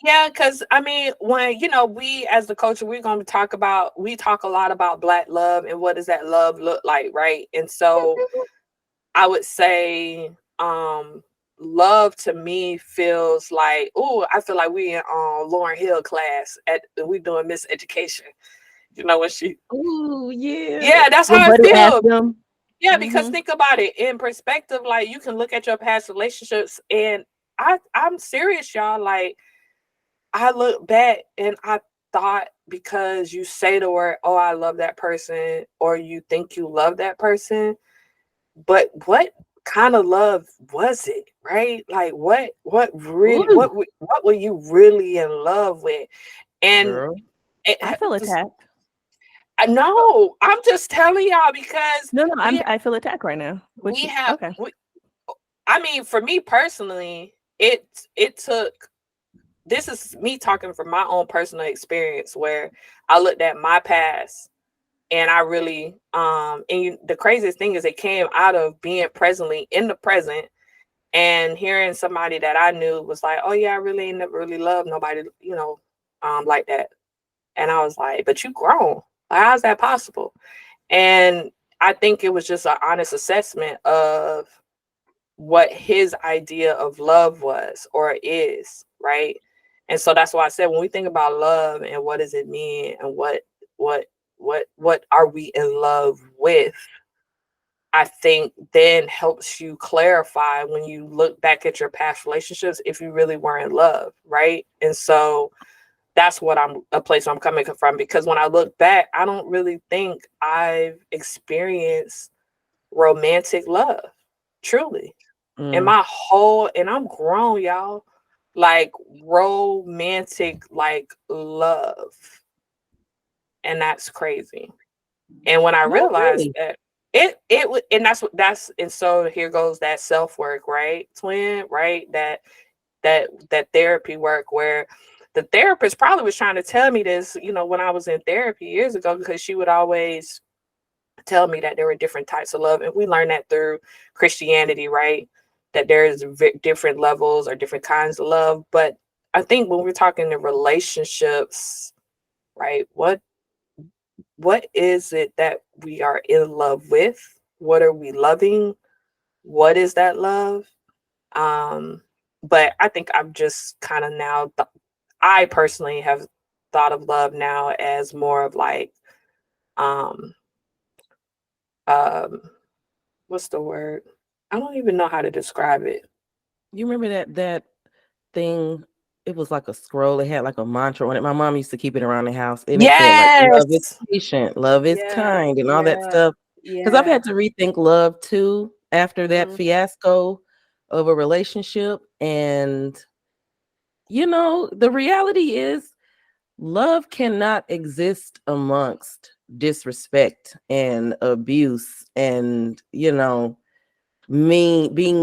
Speaker 2: Yeah, because I mean, when we as the culture, we talk a lot about Black love and what does that love look like, right? And so I would say love to me feels like, I feel like we in Lauryn Hill class we doing Miseducation. When she yeah, that's how it feels. Yeah, because think about it in perspective, like you can look at your past relationships, and I'm serious, y'all. Like I look back and I thought because you say the word, oh, I love that person, or you think you love that person, but what kind of love was it, right? Like what really, what were you really in love with? And
Speaker 3: I feel attacked.
Speaker 2: No, I'm just telling y'all because
Speaker 3: I feel attacked right now.
Speaker 2: I mean, for me personally, it took. This is me talking from my own personal experience where I looked at my past and I really the craziest thing is it came out of being presently in the present and hearing somebody that I knew was like, oh yeah, I really ain't never really loved nobody, like that. And I was like, but you grown. How's that possible? And I think it was just an honest assessment of what his idea of love was or is, right? And so that's why I said when we think about love and what does it mean and what are we in love with, I think then helps you clarify when you look back at your past relationships if you really were in love, right? And so that's a place I'm coming from, because when I look back, I don't really think I've experienced romantic love, truly. And I'm grown, y'all, like romantic, like love. And that's crazy. And when I realized that and so here goes that self-work, right? Twin, right? That therapy work where the therapist probably was trying to tell me this, when I was in therapy years ago, because she would always tell me that there were different types of love. And we learned that through Christianity, right? That there's different levels or different kinds of love. But I think when we're talking in relationships, right, what is it that we are in love with? What are we loving? What is that love? But I think I'm just kind of now, I personally have thought of love now as more of like, what's the word? I don't even know how to describe it.
Speaker 4: You remember that thing it was like a scroll. It had like a mantra on it. My mom used to keep it around the house, and it said like love is
Speaker 2: Yes.
Speaker 4: patient, love is kind, and all that
Speaker 2: Yeah.
Speaker 4: stuff. Because I've
Speaker 2: Yeah.
Speaker 4: had to rethink love too after that
Speaker 2: Mhm.
Speaker 4: fiasco of a relationship. And the reality is love cannot exist amongst disrespect and abuse and being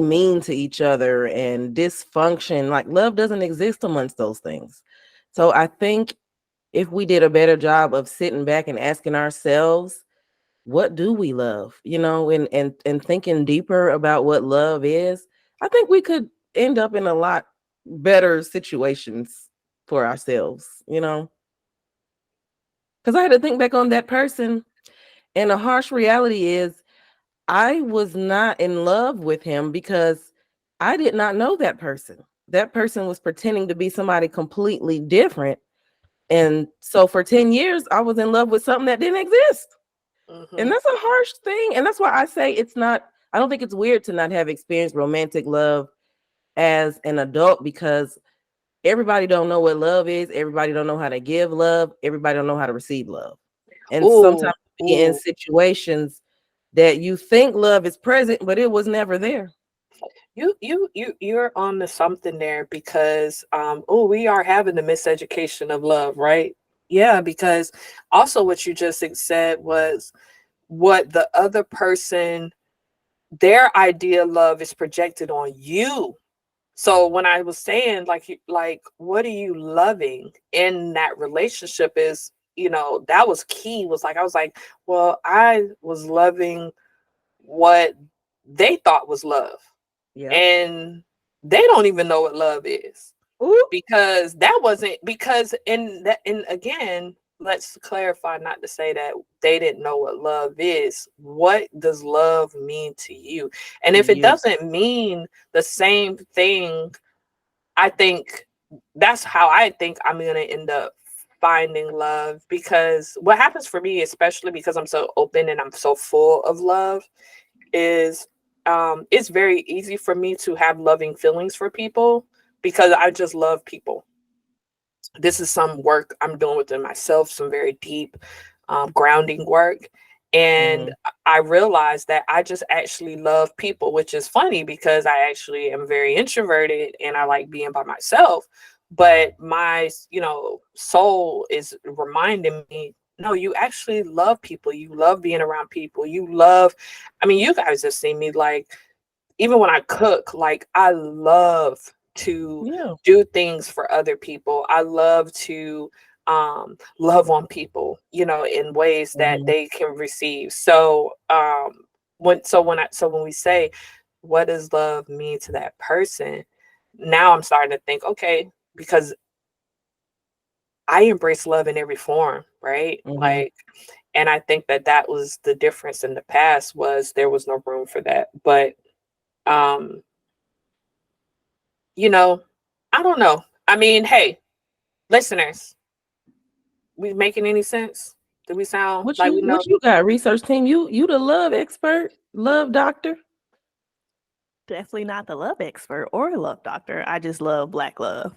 Speaker 4: mean to each other and dysfunction. Like, love doesn't exist amongst those things. So I think if we did a better job of sitting back and asking ourselves, what do we love, and thinking deeper about what love is, I think we could end up in a lot better situations for ourselves, because I had to think back on that person. And the harsh reality is I was not in love with him because I did not know that person. That person was pretending to be somebody completely different. And so for 10 years, I was in love with something that didn't exist. And
Speaker 2: Mhm.
Speaker 4: that's a harsh thing. And that's why I say I don't think it's weird to not have experienced romantic love as an adult, because everybody don't know what love is. Everybody don't know how to give love. Everybody don't know how to receive love. And
Speaker 2: Ooh.
Speaker 4: sometimes be in
Speaker 2: Ooh.
Speaker 4: situations that you think love is present, but it was never there.
Speaker 2: You're on to something there because we are having the miseducation of love, right? Yeah, because also what you just said was what the other person, their idea of love is projected on you. So when I was saying like what are you loving in that relationship is, that was key. Was like I was like, well, I was loving what they thought was love.
Speaker 4: Yeah.
Speaker 2: And they don't even know what love is,
Speaker 4: Ooh.
Speaker 2: because that wasn't, because in that, and again, let's clarify, not to say that they didn't know what love is. What does love mean to you? And
Speaker 4: To
Speaker 2: if it
Speaker 4: you.
Speaker 2: doesn't mean the same thing, I think that's how I think I'm going to end up finding love. Because what happens for me, especially because I'm so open and I'm so full of love, is it's very easy for me to have loving feelings for people because I just love people. This is some work I'm doing within myself, some very deep grounding work. And
Speaker 4: Mhm.
Speaker 2: I realized that I just actually love people, which is funny because I actually am very introverted and I like being by myself. But my, soul is reminding me, no, you actually love people. You love being around people. You love, I mean, you guys have seen me, like, even when I cook, like, I love to
Speaker 4: Yeah.
Speaker 2: do things for other people. I love to love on people, in ways that
Speaker 4: Mhm.
Speaker 2: they can receive. So when we say, what does love mean to that person? Now I'm starting to think, okay, because I embrace love in every form, right?
Speaker 4: Mhm.
Speaker 2: Like, and I think that was the difference in the past, was there was no room for that. But um you know, I don't know. I mean, hey, listeners, we making any sense? Do we sound
Speaker 4: What
Speaker 2: like we
Speaker 4: you
Speaker 2: know?
Speaker 4: what you got, research team? You the love expert, love doctor?
Speaker 3: Definitely not the love expert or a love doctor. I just love black love.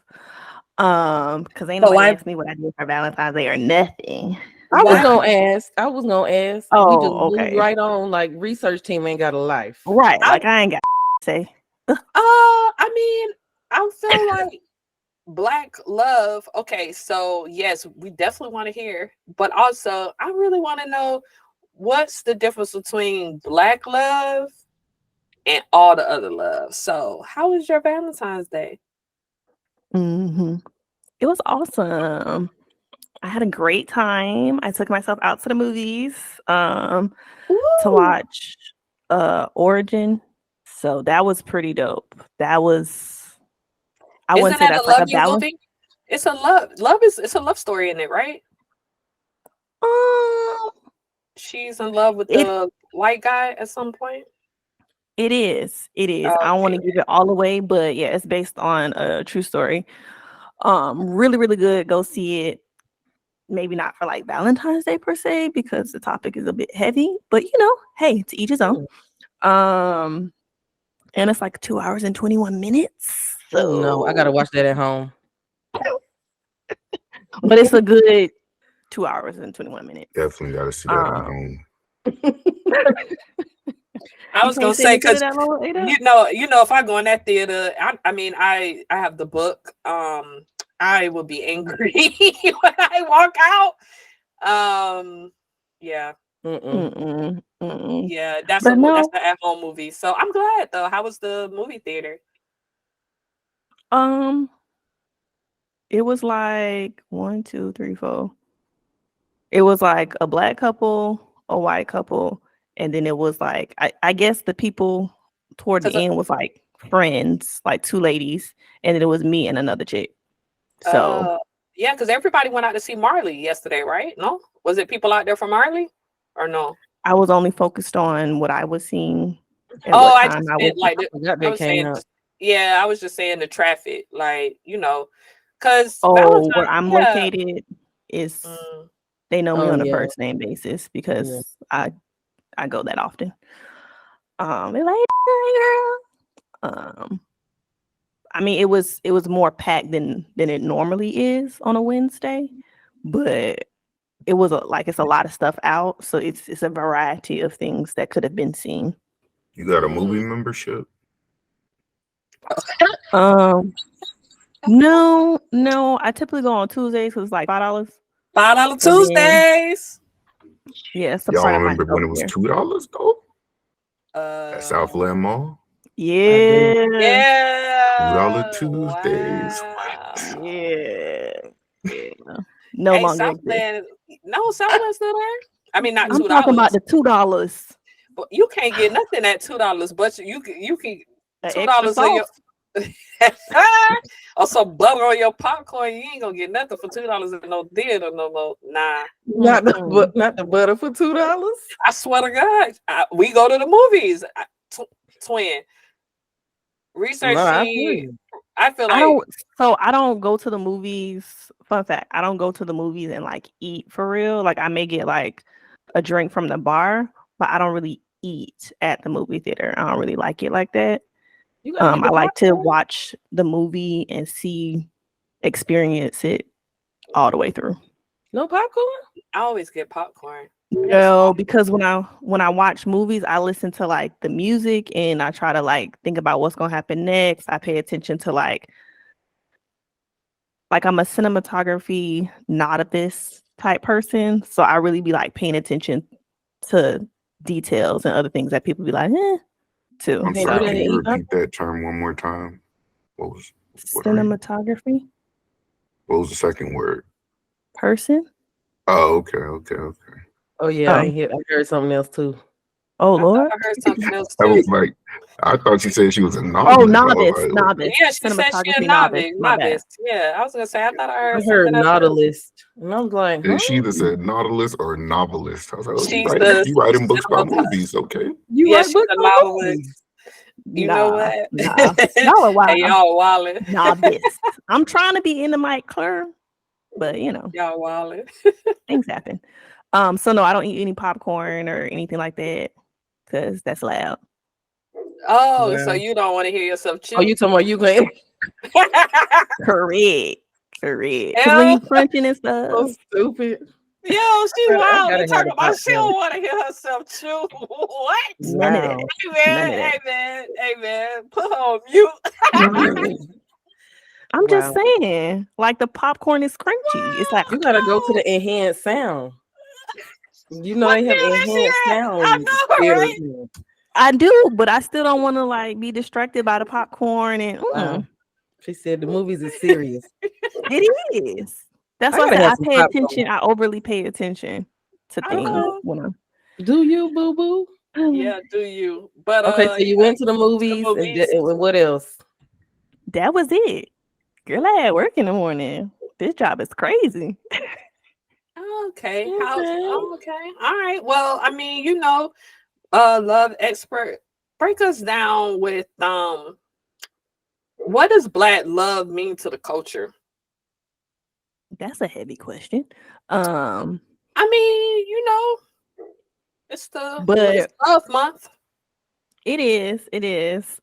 Speaker 3: Because ain't
Speaker 2: So
Speaker 3: nobody
Speaker 2: I
Speaker 3: asked me what I did for Valentine's Day or nothing.
Speaker 4: I was
Speaker 2: why
Speaker 4: gonna ask. I was gonna ask. We just
Speaker 3: Oh,
Speaker 4: moved
Speaker 3: okay.
Speaker 4: right on. Like, research team ain't got a life.
Speaker 3: Right.
Speaker 2: I
Speaker 3: Like I ain't got to say.
Speaker 2: I mean, I feel like black love. Okay, so yes, we definitely want to hear, but also I really want to know what's the difference between black love and all the other love. So, how was your Valentine's Day?
Speaker 3: hmm It was awesome. I had a great time. I took myself out to the movies to
Speaker 2: Ooh,
Speaker 3: watch Origin. So that was pretty dope. That was I
Speaker 2: isn't
Speaker 3: wouldn't say
Speaker 2: that a
Speaker 3: that's like
Speaker 2: love
Speaker 3: a
Speaker 2: you
Speaker 3: balance.
Speaker 2: movie? It's a love is, it's a love story in it, right?
Speaker 3: Um
Speaker 2: She's in love with
Speaker 3: it
Speaker 2: the white guy at some point.
Speaker 3: it is. It is. I don't want
Speaker 2: Okay.
Speaker 3: to give it all away, but yeah, it's based on a true story. Really, really good. Go see it. Maybe not for like Valentine's Day per se, because the topic is a bit heavy, but hey, to each his own.
Speaker 4: Mm.
Speaker 3: Um, and it's like 2 hours and 21 minutes.
Speaker 4: Oh no, I gotta
Speaker 3: So
Speaker 4: watch that at home.
Speaker 3: But it's a good 2 hours and 21 minutes.
Speaker 1: Definitely got to see that at home.
Speaker 2: I was gonna say because you know, if I go in that theater, I mean, I have the book. I will be angry when I walk out. Yeah. Yeah, that's an at-home movie. So I'm glad though. How was the movie theater?
Speaker 3: It was like 1, 2, 3, 4. It was like a black couple, a white couple, and then it was like I guess the people toward the end was like friends, like 2 ladies, and then it was me and another chick. So
Speaker 2: yeah, because everybody went out to see Marley yesterday, right? No, was it people out there for Marley or no?
Speaker 3: I was only focused on what I was seeing.
Speaker 2: I just meant like I was saying, yeah, I was just saying the traffic, like because
Speaker 3: where I'm located is they know me on a first name basis because I go that often. They're like, girl. I mean, it was more packed than it normally is on a Wednesday, but it was it's a lot of stuff out, so it's a variety of things that could have been seen.
Speaker 1: You got a movie membership?
Speaker 3: No. I typically go on Tuesdays because it's like $5.
Speaker 2: $5 Tuesdays.
Speaker 3: Yeah,
Speaker 1: y'all remember when it was $2 though? At Southland Mall.
Speaker 3: Yeah.
Speaker 1: $2 Tuesdays.
Speaker 2: Wow.
Speaker 3: Yeah. No longer
Speaker 2: Southland. No, Southland's still there. I mean, not $2.
Speaker 3: I'm talking about the $2.
Speaker 2: But you can't get nothing at $2, but you can $2 on your or some butter on your popcorn. You ain't gonna get nothing for $2 in no theater no more. Nah,
Speaker 4: not the butter for $2.
Speaker 2: I swear to God, we go to the movies. Twin research. I feel like
Speaker 3: I don't go to the movies. Fun fact: I don't go to the movies and like eat for real. Like I may get like a drink from the bar, but I don't really eat at the movie theater. I don't really like it like that. I like to watch the movie and experience it all the way through.
Speaker 4: No popcorn?
Speaker 2: I always get popcorn.
Speaker 3: No, because when I watch movies, I listen to like the music and I try to like think about what's gonna happen next. I pay attention to like I'm a cinematography novice type person, so I really be like paying attention to details and other things that people be like, too.
Speaker 1: I'm sorry, can you repeat that term one more time? What
Speaker 3: cinematography?
Speaker 1: What was the second word?
Speaker 3: Person.
Speaker 1: Oh, okay.
Speaker 4: Oh yeah, I heard something else too.
Speaker 3: Oh Lord,
Speaker 2: I heard something else too.
Speaker 1: I was like, I thought she said she was a novice.
Speaker 3: Oh, novice.
Speaker 2: Yeah, she said she a novice. Yeah, I was gonna say I thought I heard
Speaker 4: nautilist, and I was like,
Speaker 1: and she either said nautilus or novelist. I was like, oh, you writing books about movies, okay?
Speaker 4: You write books about movies.
Speaker 2: You know what?
Speaker 3: Y'all are wild.
Speaker 2: Hey, y'all wilding.
Speaker 3: Novice. I'm trying to be in the mic clear, but
Speaker 2: y'all wilding.
Speaker 3: Things happen. So no, I don't eat any popcorn or anything like that because that's loud.
Speaker 2: Oh, so you don't want to hear yourself chew?
Speaker 4: Oh, you talking about you can?
Speaker 3: Correct. Because when you crunching and stuff,
Speaker 4: so stupid.
Speaker 2: Yo, she wild. They talking about she don't want to hear herself chew. What?
Speaker 3: None of that.
Speaker 2: Hey man, put her on mute.
Speaker 3: I'm just saying, like the popcorn is crunchy. It's like
Speaker 4: you gotta go to the enhanced sound. You know they have enhanced sound.
Speaker 2: I know, right?
Speaker 3: I do, but I still don't want to like be distracted by the popcorn and.
Speaker 4: Wow. She said the movies is serious.
Speaker 3: It is. That's why I pay attention. I overly pay attention to things.
Speaker 4: Do you, boo boo?
Speaker 2: Yeah, do you? But
Speaker 4: okay, so you went to the movies, and what else?
Speaker 3: That was it. Girl, I had work in the morning. This job is crazy.
Speaker 2: Okay. Okay. All right. Well, I mean, love expert, break us down with what does Black love mean to the culture?
Speaker 3: That's a heavy question.
Speaker 2: I mean, it's love month.
Speaker 3: It is. It is.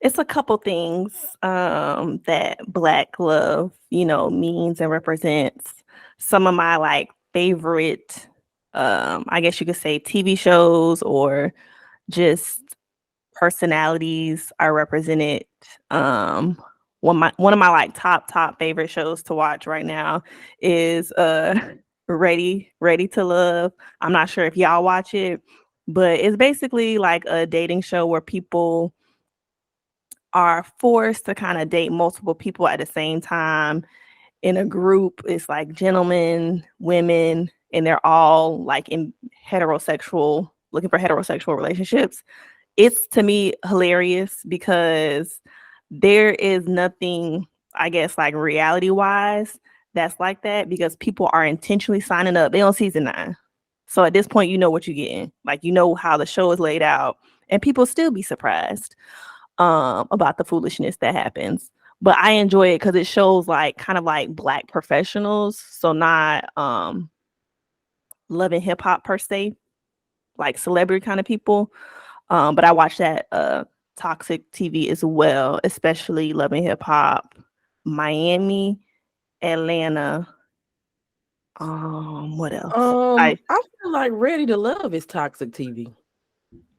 Speaker 3: It's a couple things that Black love, means and represents. Some of my like favorite, I guess you could say TV shows or just personalities are represented. One of my like top favorite shows to watch right now is Ready to Love. I'm not sure if y'all watch it, but it's basically like a dating show where people are forced to kind of date multiple people at the same time in a group. It's like gentlemen, women, and they're all like in looking for heterosexual relationships. It's to me hilarious because there is nothing, I guess, like reality wise that's like that because people are intentionally signing up. They on season 9. So at this point, you know what you're getting. Like, you know how the show is laid out, and people still be surprised about the foolishness that happens. But I enjoy it because it shows like kind of like Black professionals. So not loving hip hop per se, like celebrity kind of people. But I watch that toxic TV as well, especially Loving Hip Hop, Miami, Atlanta. What else?
Speaker 4: I feel like Ready to Love is toxic TV.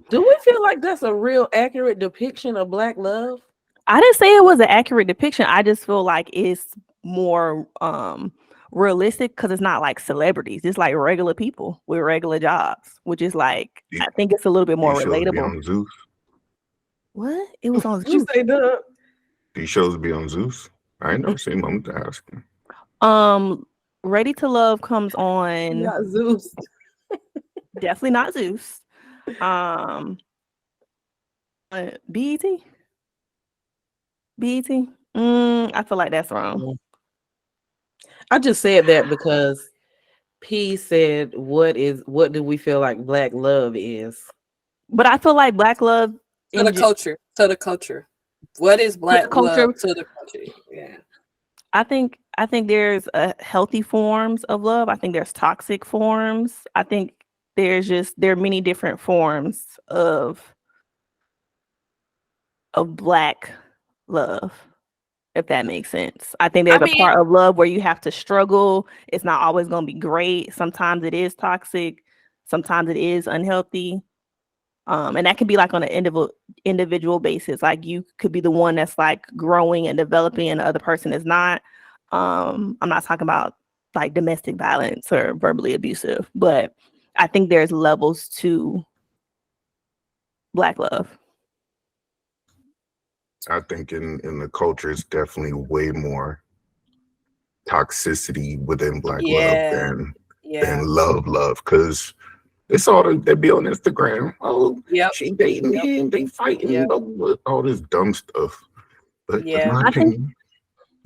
Speaker 4: Do we feel like that's a real accurate depiction of Black love?
Speaker 3: I didn't say it was an accurate depiction. I just feel like it's more realistic because it's not like celebrities. It's like regular people with regular jobs, which is like I think it's a little bit more
Speaker 1: These shows be
Speaker 3: relatable.
Speaker 1: on Zeus.
Speaker 3: What? It was on
Speaker 4: Did you
Speaker 3: Zeus.
Speaker 4: say that?
Speaker 1: These shows be on Zeus. I ain't never seen them to ask.
Speaker 3: Ready to Love comes on.
Speaker 4: Not Zeus.
Speaker 3: Definitely not Zeus. BET. BET. I feel like that's wrong.
Speaker 4: I just said that because P said, "What do we feel like Black love is?"
Speaker 3: But I feel like Black love
Speaker 2: to the culture. To the culture. What is Black
Speaker 3: culture?
Speaker 2: love to the culture? Yeah.
Speaker 3: I think there's healthy forms of love. I think there's toxic forms. I think there are many different forms of Black love, if that makes sense. I think there's a part of love where you have to struggle. It's not always going to be great. Sometimes it is toxic. Sometimes it is unhealthy. And that can be like on an individual basis. Like you could be the one that's like growing and developing and the other person is not. I'm not talking about like domestic violence or verbally abusive, but I think there's levels to Black love.
Speaker 1: I think in the culture, it's definitely way more toxicity within Black love than love. Because it's all they be on Instagram. Oh, she dating him, they fighting, all this dumb stuff. But in my opinion,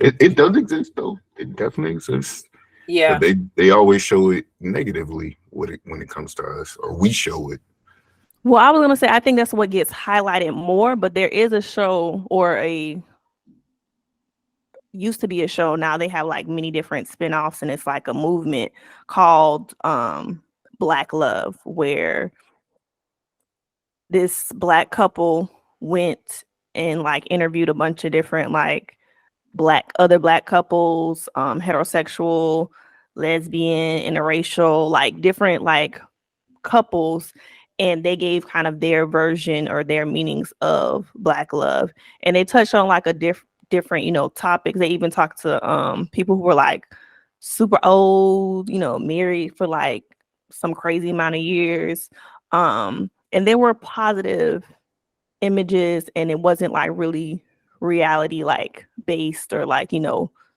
Speaker 1: it does exist though. It definitely exists.
Speaker 2: Yeah.
Speaker 1: But they always show it negatively when it comes to us, or we show it.
Speaker 3: Well, I was gonna say I think that's what gets highlighted more, but there is a show used to be a show. Now they have like many different spinoffs, and it's like a movement called Black Love, where this Black couple went and like interviewed a bunch of different like other Black couples, heterosexual, lesbian, interracial, like different like couples, and they gave kind of their version or their meanings of Black love, and they touched on like a different topics. They even talked to people who were like super old, married for like some crazy amount of years, and there were positive images, and it wasn't like really reality like based or like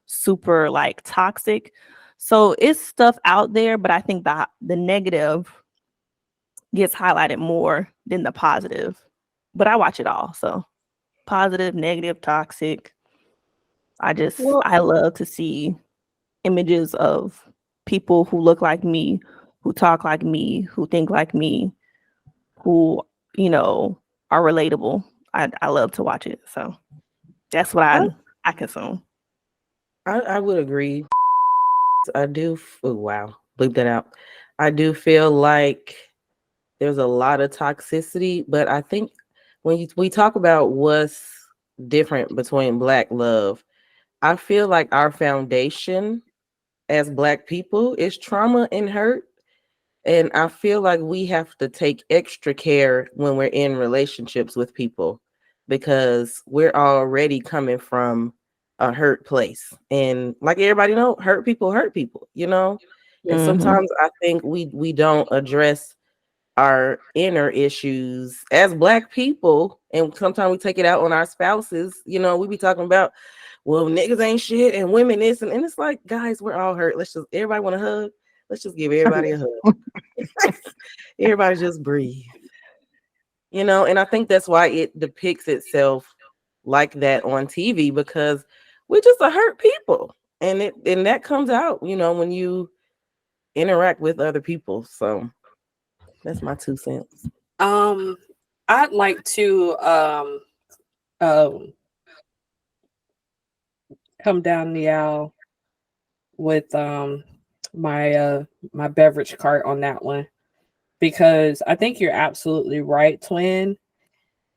Speaker 3: super like toxic. So it's stuff out there, but I think that the negative gets highlighted more than the positive. But I watch it all. So positive, negative, toxic. I love to see images of people who look like me, who talk like me, who think like me, who, are relatable. I love to watch it. So that's what I consume.
Speaker 4: I would agree. I do. Oh, wow. Bleep that out. I do feel like there's a lot of toxicity, but I think when we talk about what's different between Black love, I feel like our foundation as Black people is trauma and hurt. And I feel like we have to take extra care when we're in relationships with people because we're already coming from a hurt place. And like everybody know, hurt people, you know? And sometimes I think we don't address our inner issues as Black people, and sometimes we take it out on our spouses. You know, we be talking about, well, niggas ain't shit and women this, and it's like, guys, we're all hurt. Let's just, everybody want a hug. Let's just give everybody a hug. Everybody just breathe. You know, and I think that's why it depicts itself like that on TV, because we're just a hurt people. And that comes out, you know, when you interact with other people. So that's my 2 cents.
Speaker 2: I'd like to come down the aisle with my beverage cart on that one, because I think you're absolutely right, twin.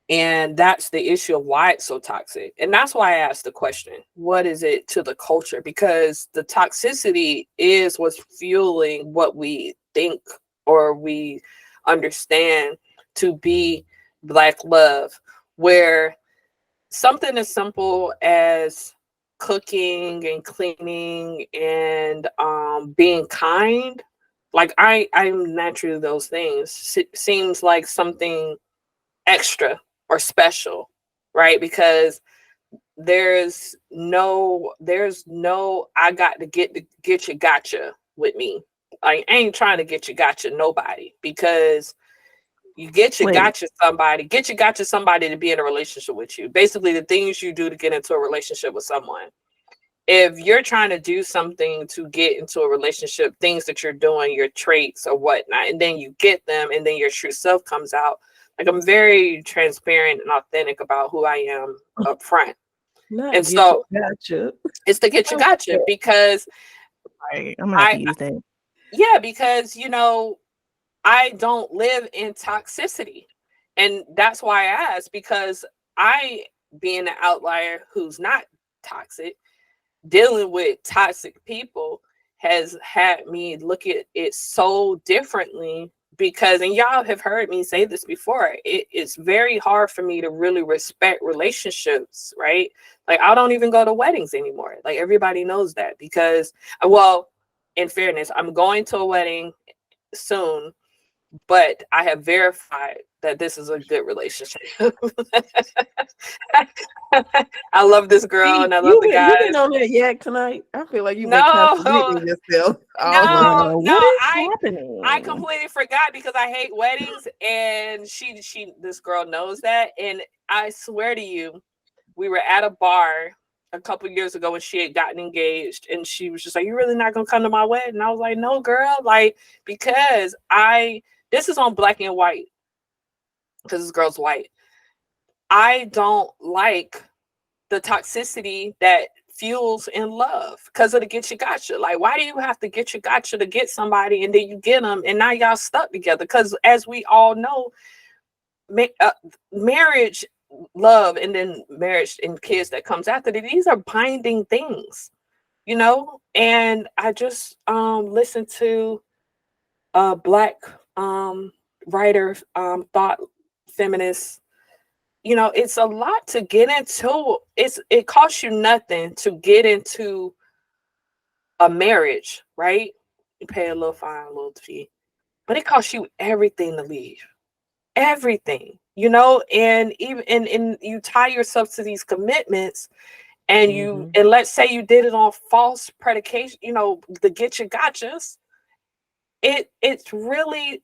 Speaker 2: And that's the issue of why it's so toxic. And that's why I asked the question, what is it to the culture? Because the toxicity is what's fueling what we think or we understand to be Black love, where something as simple as cooking and cleaning and being kind, like I'm naturally those things, seems like something extra or special, right? Because there's no I got to get you gotcha with me. I ain't trying to get you gotcha nobody, because you get you gotcha somebody to be in a relationship with you. Basically the things you do to get into a relationship with someone. If you're trying to do something to get into a relationship, things that you're doing, your traits or whatnot, and then you get them and then your true self comes out. Like, I'm very transparent and authentic about who I am up front. And so it's to get you gotcha, because
Speaker 3: I'm gonna have to use that.
Speaker 2: Yeah, because, you know, I don't live in toxicity. And that's why I asked, because I, being an outlier who's not toxic, dealing with toxic people has had me look at it so differently. Because, and y'all have heard me say this before, it's very hard for me to really respect relationships, right? Like, I don't even go to weddings anymore. Like, everybody knows that, because, well, in fairness, I'm going to a wedding soon, but I have verified that this is a good relationship. I love this girl and I love the guys.
Speaker 4: You been on that yak tonight? I feel like you've
Speaker 2: been
Speaker 4: contradicting yourself.
Speaker 3: What is happening?
Speaker 2: I completely forgot, because I hate weddings, and this girl knows that. And I swear to you, we were at a bar a couple years ago when she had gotten engaged, and she was just like, "You really not gonna come to my wedding?" And I was like, "No, girl," like, because this is on black and white, because this girl's white. I don't like the toxicity that fuels in love, because of the get you gotcha. Like, why do you have to get you gotcha to get somebody, and then you get them and now y'all stuck together? Because as we all know, marriage, love, and then marriage and kids that comes after that, these are binding things, you know. And I just listened to a Black writer, thought feminist. You know, it's a lot to get into. It costs you nothing to get into a marriage, right? You pay a little fine, a little fee, but it costs you everything to leave. Everything, you know. And even and you tie yourself to these commitments, and and let's say you did it on false predication, you know, the get you gotchas. It's really,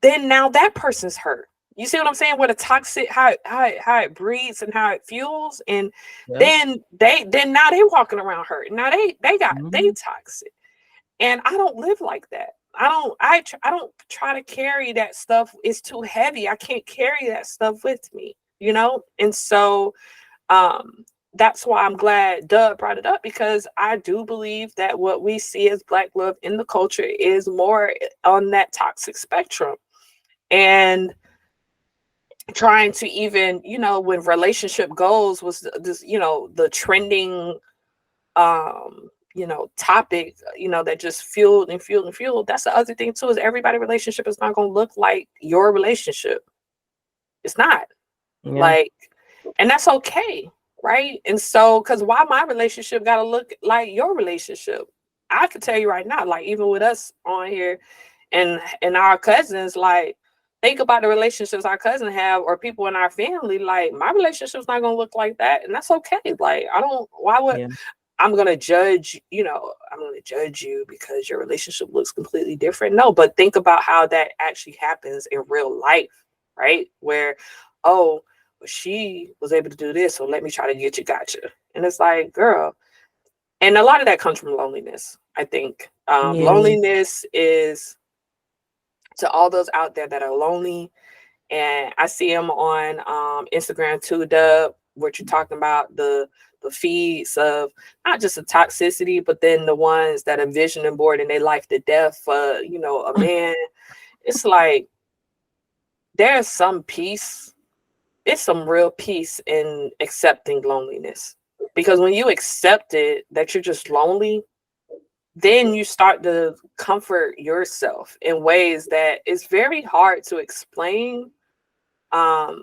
Speaker 2: then now that person's hurt. You see what I'm saying? What a toxic, how it breeds and how it fuels, and then now they walking around hurt. Now they toxic, and I don't live like that. I don't try to carry that stuff. It's too heavy. I can't carry that stuff with me, you know. And so that's why I'm glad Doug brought it up, because I do believe that what we see as Black love in the culture is more on that toxic spectrum. And trying to even, when relationship goals was this, the trending topic, that just fueled and fueled and fueled. That's the other thing too, is everybody's relationship is not going to look like your relationship. It's not. Like, and that's okay, right? And so, because why my relationship got to look like your relationship? I could tell you right now, like, even with us on here and our cousins, like, think about the relationships our cousins have or people in our family. Like, my relationship's not going to look like that, and that's okay. Like, I'm going to judge, I'm going to judge you because your relationship looks completely different. No, but think about how that actually happens in real life, right? Where, oh, well, she was able to do this, so let me try to get you, gotcha. And it's like, girl. And a lot of that comes from loneliness, I think. Loneliness is, to all those out there that are lonely, and I see them on Instagram too, Dub, what you're talking about, the feeds of not just the toxicity, but then the ones that are visioning board and they life to death for, a man. It's like, there's some peace. It's some real peace in accepting loneliness. Because when you accept it, that you're just lonely, then you start to comfort yourself in ways that it's very hard to explain. But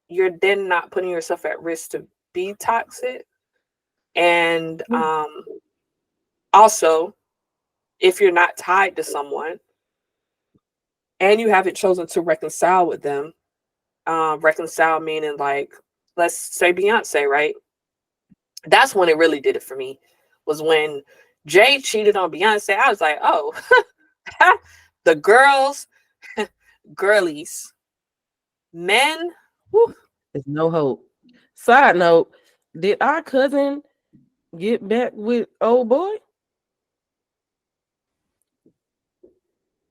Speaker 2: you're then not putting yourself at risk to be toxic. And also, if you're not tied to someone and you haven't chosen to reconcile with them, reconcile meaning, like, let's say Beyonce, right? That's when it really did it for me, was when Jay cheated on Beyonce. I was like, oh, the girls, girlies, men, whew.
Speaker 4: There's no hope. Side note, did our cousin get back with old boy?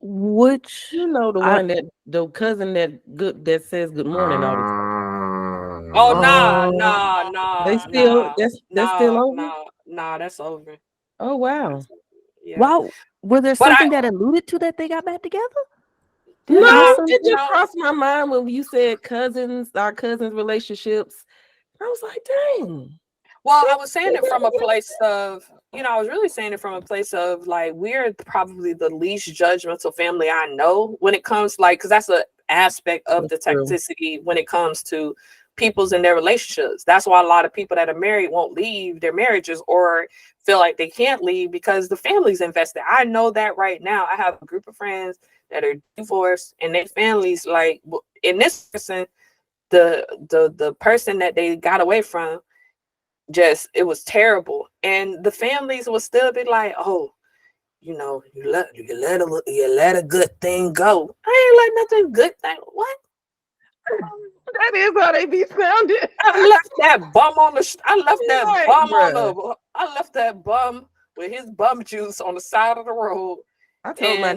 Speaker 3: Which,
Speaker 4: the one the cousin that says good morning all the time.
Speaker 2: Oh, nah.
Speaker 4: They still that's still over?
Speaker 2: Nah, that's over.
Speaker 4: Oh wow.
Speaker 2: Yeah.
Speaker 3: Wow. Was there something that alluded to that they got back together?
Speaker 4: No, it just crossed my mind when you said our cousins' relationships. I was like, dang.
Speaker 2: Well, I was saying it from a place of, I was really saying it from a place of, like, we're probably the least judgmental family I know when it comes, like, because that's an aspect of the toxicity when it comes to people's in their relationships. That's why a lot of people that are married won't leave their marriages or feel like they can't leave, because the family's invested. I know that right now. I have a group of friends that are divorced and their families, like, in this person, the person that they got away from, just, it was terrible, and the families will still be like, oh, you let a good thing go. I ain't let nothing good thing. What?
Speaker 4: That is how they be sounding.
Speaker 2: I left that bum on the. I left that bum with his bum juice on the side of the road.
Speaker 4: I told my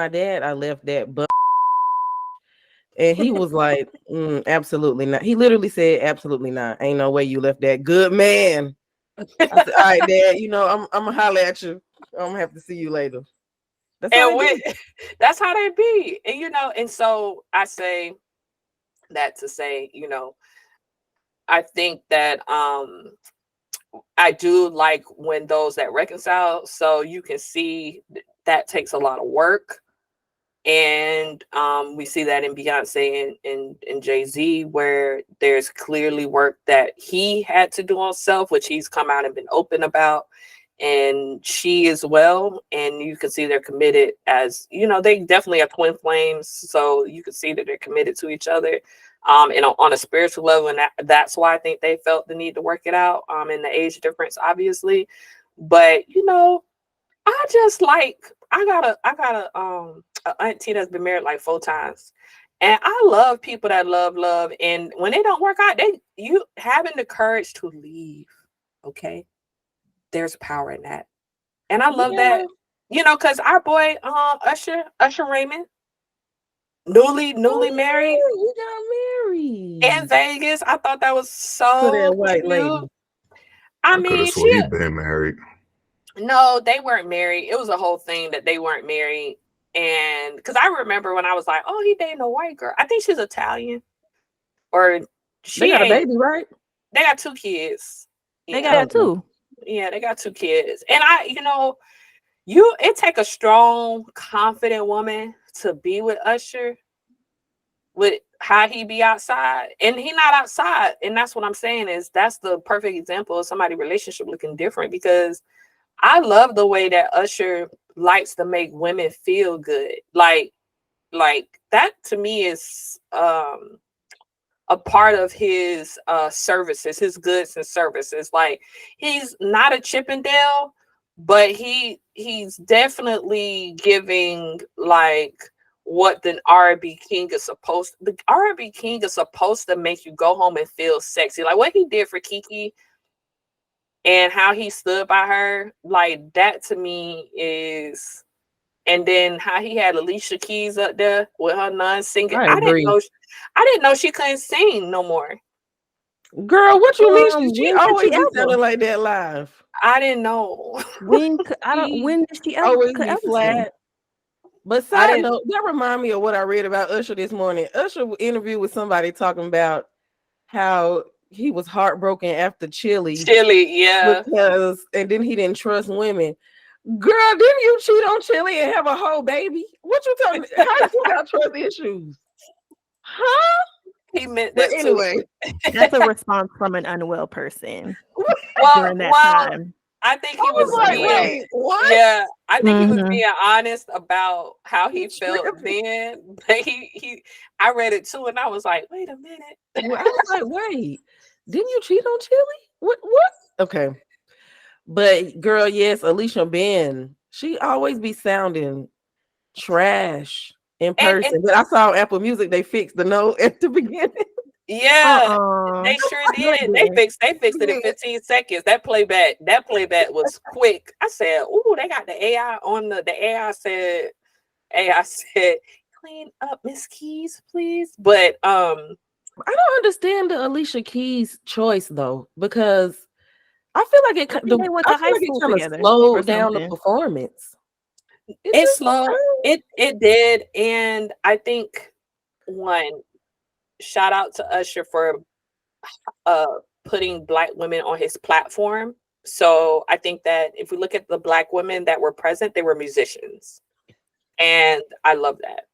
Speaker 4: dad I left that bum. And he was like, absolutely not. He literally said, absolutely not. Ain't no way you left that good man. I said, all right, Dad, I'm gonna holler at you. I'm gonna have to see you later. That's
Speaker 2: how they be. And and so I say that to say, I think that I do like when those that reconcile, so you can see that takes a lot of work. And we see that in Beyonce and Jay-Z, where there's clearly work that he had to do on self, which he's come out and been open about, and she as well. And you can see they're committed, as they definitely are twin flames. So you can see that they're committed to each other, and on a spiritual level. And that's why I think they felt the need to work it out. And the age difference, obviously, but I just I got a auntie that's been married like 4 times. And I love people that love. And when they don't work out, you having the courage to leave. Okay. There's power in that. And I love that, because our boy, Usher Raymond, newly married.
Speaker 4: He got married
Speaker 2: in Vegas. I thought that was so
Speaker 4: to that white
Speaker 2: cute.
Speaker 4: lady.
Speaker 2: I mean,
Speaker 1: he'd been married.
Speaker 2: No, they weren't married. It was a whole thing that they weren't married. And because I remember when I was like, oh, he dating a white girl. I think she's Italian, or
Speaker 4: They got a baby, right?
Speaker 2: They got 2 kids.
Speaker 3: They got 2.
Speaker 2: Yeah, they got 2 kids. And it take a strong, confident woman to be with Usher, with how he be outside, and he not outside. And that's what I'm saying, is that's the perfect example of somebody's relationship looking different, because I love the way that Usher likes to make women feel good. Like that to me is a part of his services, his goods and services. Like, he's not a Chippendale, but he's definitely giving like what the R&B king is supposed to. The R&B king is supposed to make you go home and feel sexy. Like what he did for Kiki and how he stood by her, like that to me is. And then how he had Alicia Keys up there with her non-singing. I didn't know she couldn't sing no more.
Speaker 4: Girl, what you mean? She always be sounding like that live.
Speaker 2: I didn't know.
Speaker 3: When did she ever
Speaker 4: always be flat?
Speaker 3: Sing?
Speaker 4: But side note, that remind me of what I read about Usher this morning. Usher interviewed with somebody talking about how he was heartbroken after Chili,
Speaker 2: yeah.
Speaker 4: And then he didn't trust women. Girl, didn't you cheat on Chili and have a whole baby? What you talking about? How you got trust issues? Huh?
Speaker 2: He meant that
Speaker 3: anyway. That's a response from an unwell person during that time.
Speaker 2: I think he was like, wait, what? Yeah, I think he was being honest about how he felt then. But I read it too, and I was like, wait a minute.
Speaker 4: Well, I was like, wait, didn't you cheat on Chili? What? Okay. But girl, yes, Alicia Ben, she always be sounding trash in person. But I saw on Apple Music, they fixed the note at the beginning.
Speaker 2: Yeah, they sure did. They fixed it in 15 seconds. That playback was quick. I said, "Ooh, they got the AI on the AI said, clean up, Miss Keys, please." But I
Speaker 4: don't understand the Alicia Keys choice though, because I feel like it kind of slowed down the performance.
Speaker 2: It slowed. It did, and I think shout out to Usher for putting Black women on his platform. So I think that if we look at the Black women that were present, they were musicians, and I love that.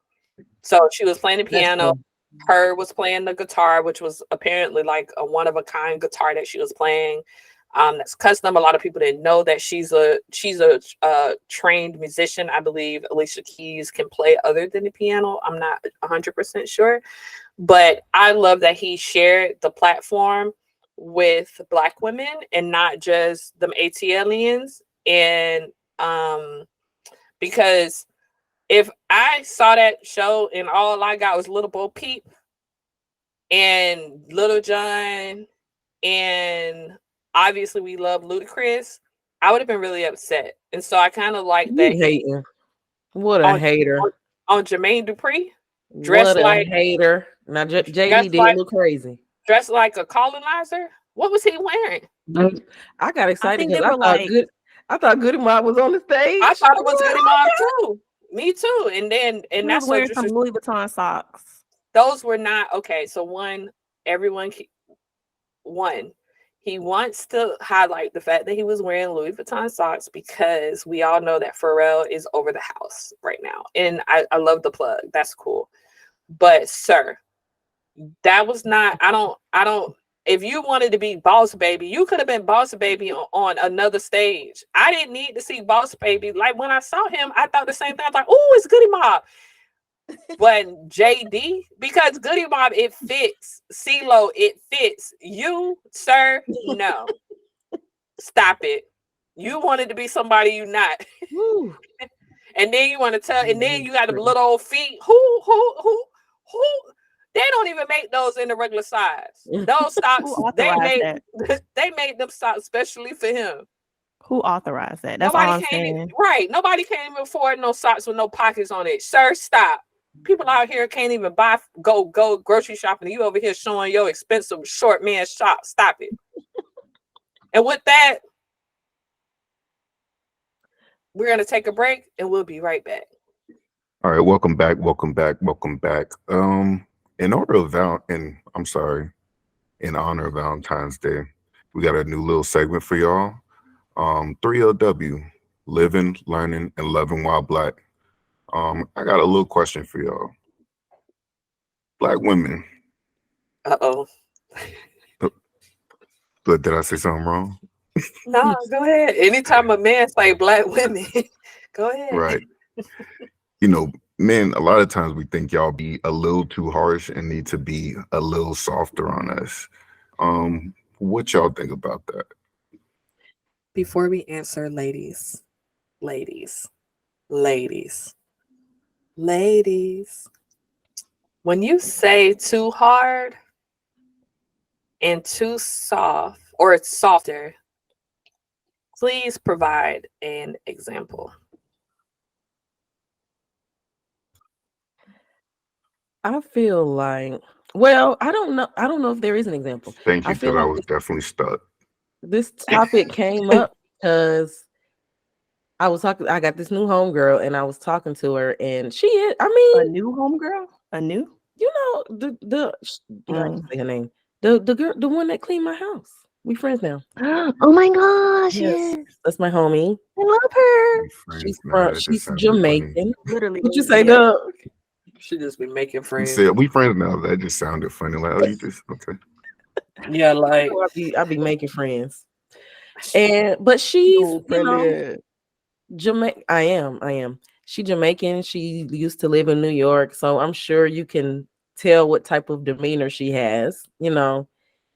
Speaker 2: So she was playing the piano. Her was playing the guitar, which was apparently like a one-of-a-kind guitar that she was playing. That's custom. A lot of people didn't know that she's a trained musician. I believe Alicia Keys can play other than the piano. I'm not 100% sure, but I love that he shared the platform with Black women and not just them ATLians. And because if I saw that show and all I got was Little Bo Peep and Little John, and obviously we love Ludacris, I would have been really upset. And so I kind of like that.
Speaker 4: Hating. What a hater.
Speaker 2: On Jermaine Dupri.
Speaker 4: Dressed like a hater. Now JD did look crazy.
Speaker 2: Dressed like a colonizer. What was he wearing?
Speaker 4: I got excited because I thought Goody Mob was on the stage.
Speaker 2: I thought it was Goody Mob too. Me too. And that's
Speaker 3: wearing some Louis Vuitton socks.
Speaker 2: Those were not okay. So he wants to highlight the fact that he was wearing Louis Vuitton socks because we all know that Pharrell is over the house right now. And I love the plug. That's cool. But sir, that was not, I don't, if you wanted to be Boss Baby, you could have been Boss Baby on another stage. I didn't need to see Boss Baby. Like when I saw him, I thought the same thing. I was like, oh, it's Goody Mob. But JD, because Goody Mob, it fits. CeeLo, it fits. You, sir, no. Stop it. You wanted to be somebody you not. And then you want to tell, and then you got the little old feet. Who? They don't even make those in the regular size. Those socks, they made them socks especially for him.
Speaker 3: Who authorized that? That's all I'm saying.
Speaker 2: Right. Nobody can't even afford no socks with no pockets on it. Sir, stop. People out here can't even go grocery shopping. You over here showing your expensive short man shop. Stop it. And with that, we're going to take a break and we'll be right back.
Speaker 1: All right, welcome back. In order of in honor of Valentine's Day, we got a new little segment for y'all. 3LW, living, learning, and loving while black. I got a little question for y'all. Black women.
Speaker 2: Uh-oh.
Speaker 1: But did I say something wrong?
Speaker 2: No, go ahead. Anytime a man say black women, go ahead.
Speaker 1: Right. You know, men, a lot of times we think y'all be a little too harsh and need to be a little softer on us. What y'all think about that?
Speaker 2: Before we answer, ladies, when you say too hard and too soft, or it's softer, please provide an example.
Speaker 4: I feel like, well, I don't know if there is an example.
Speaker 1: Thank you,
Speaker 4: I feel
Speaker 1: because I
Speaker 4: like
Speaker 1: was definitely stuck.
Speaker 4: this topic came up because I got this new homegirl and I was talking to her, and
Speaker 3: a new homegirl? A new?
Speaker 4: you know, the I can say her name. The girl, the one that cleaned my house. We friends now.
Speaker 3: Oh my gosh, yes.
Speaker 4: That's my homie.
Speaker 3: I love her.
Speaker 4: She's Jamaican.
Speaker 3: Literally.
Speaker 4: What you say, Doug?
Speaker 2: She just be making
Speaker 1: You
Speaker 2: friends.
Speaker 1: said we friends now. That just sounded funny. Like, oh, you just okay.
Speaker 2: Yeah, like
Speaker 4: I be making friends. But she's Jamaican. I am. She Jamaican. She used to live in New York, so I'm sure you can tell what type of demeanor she has. You know,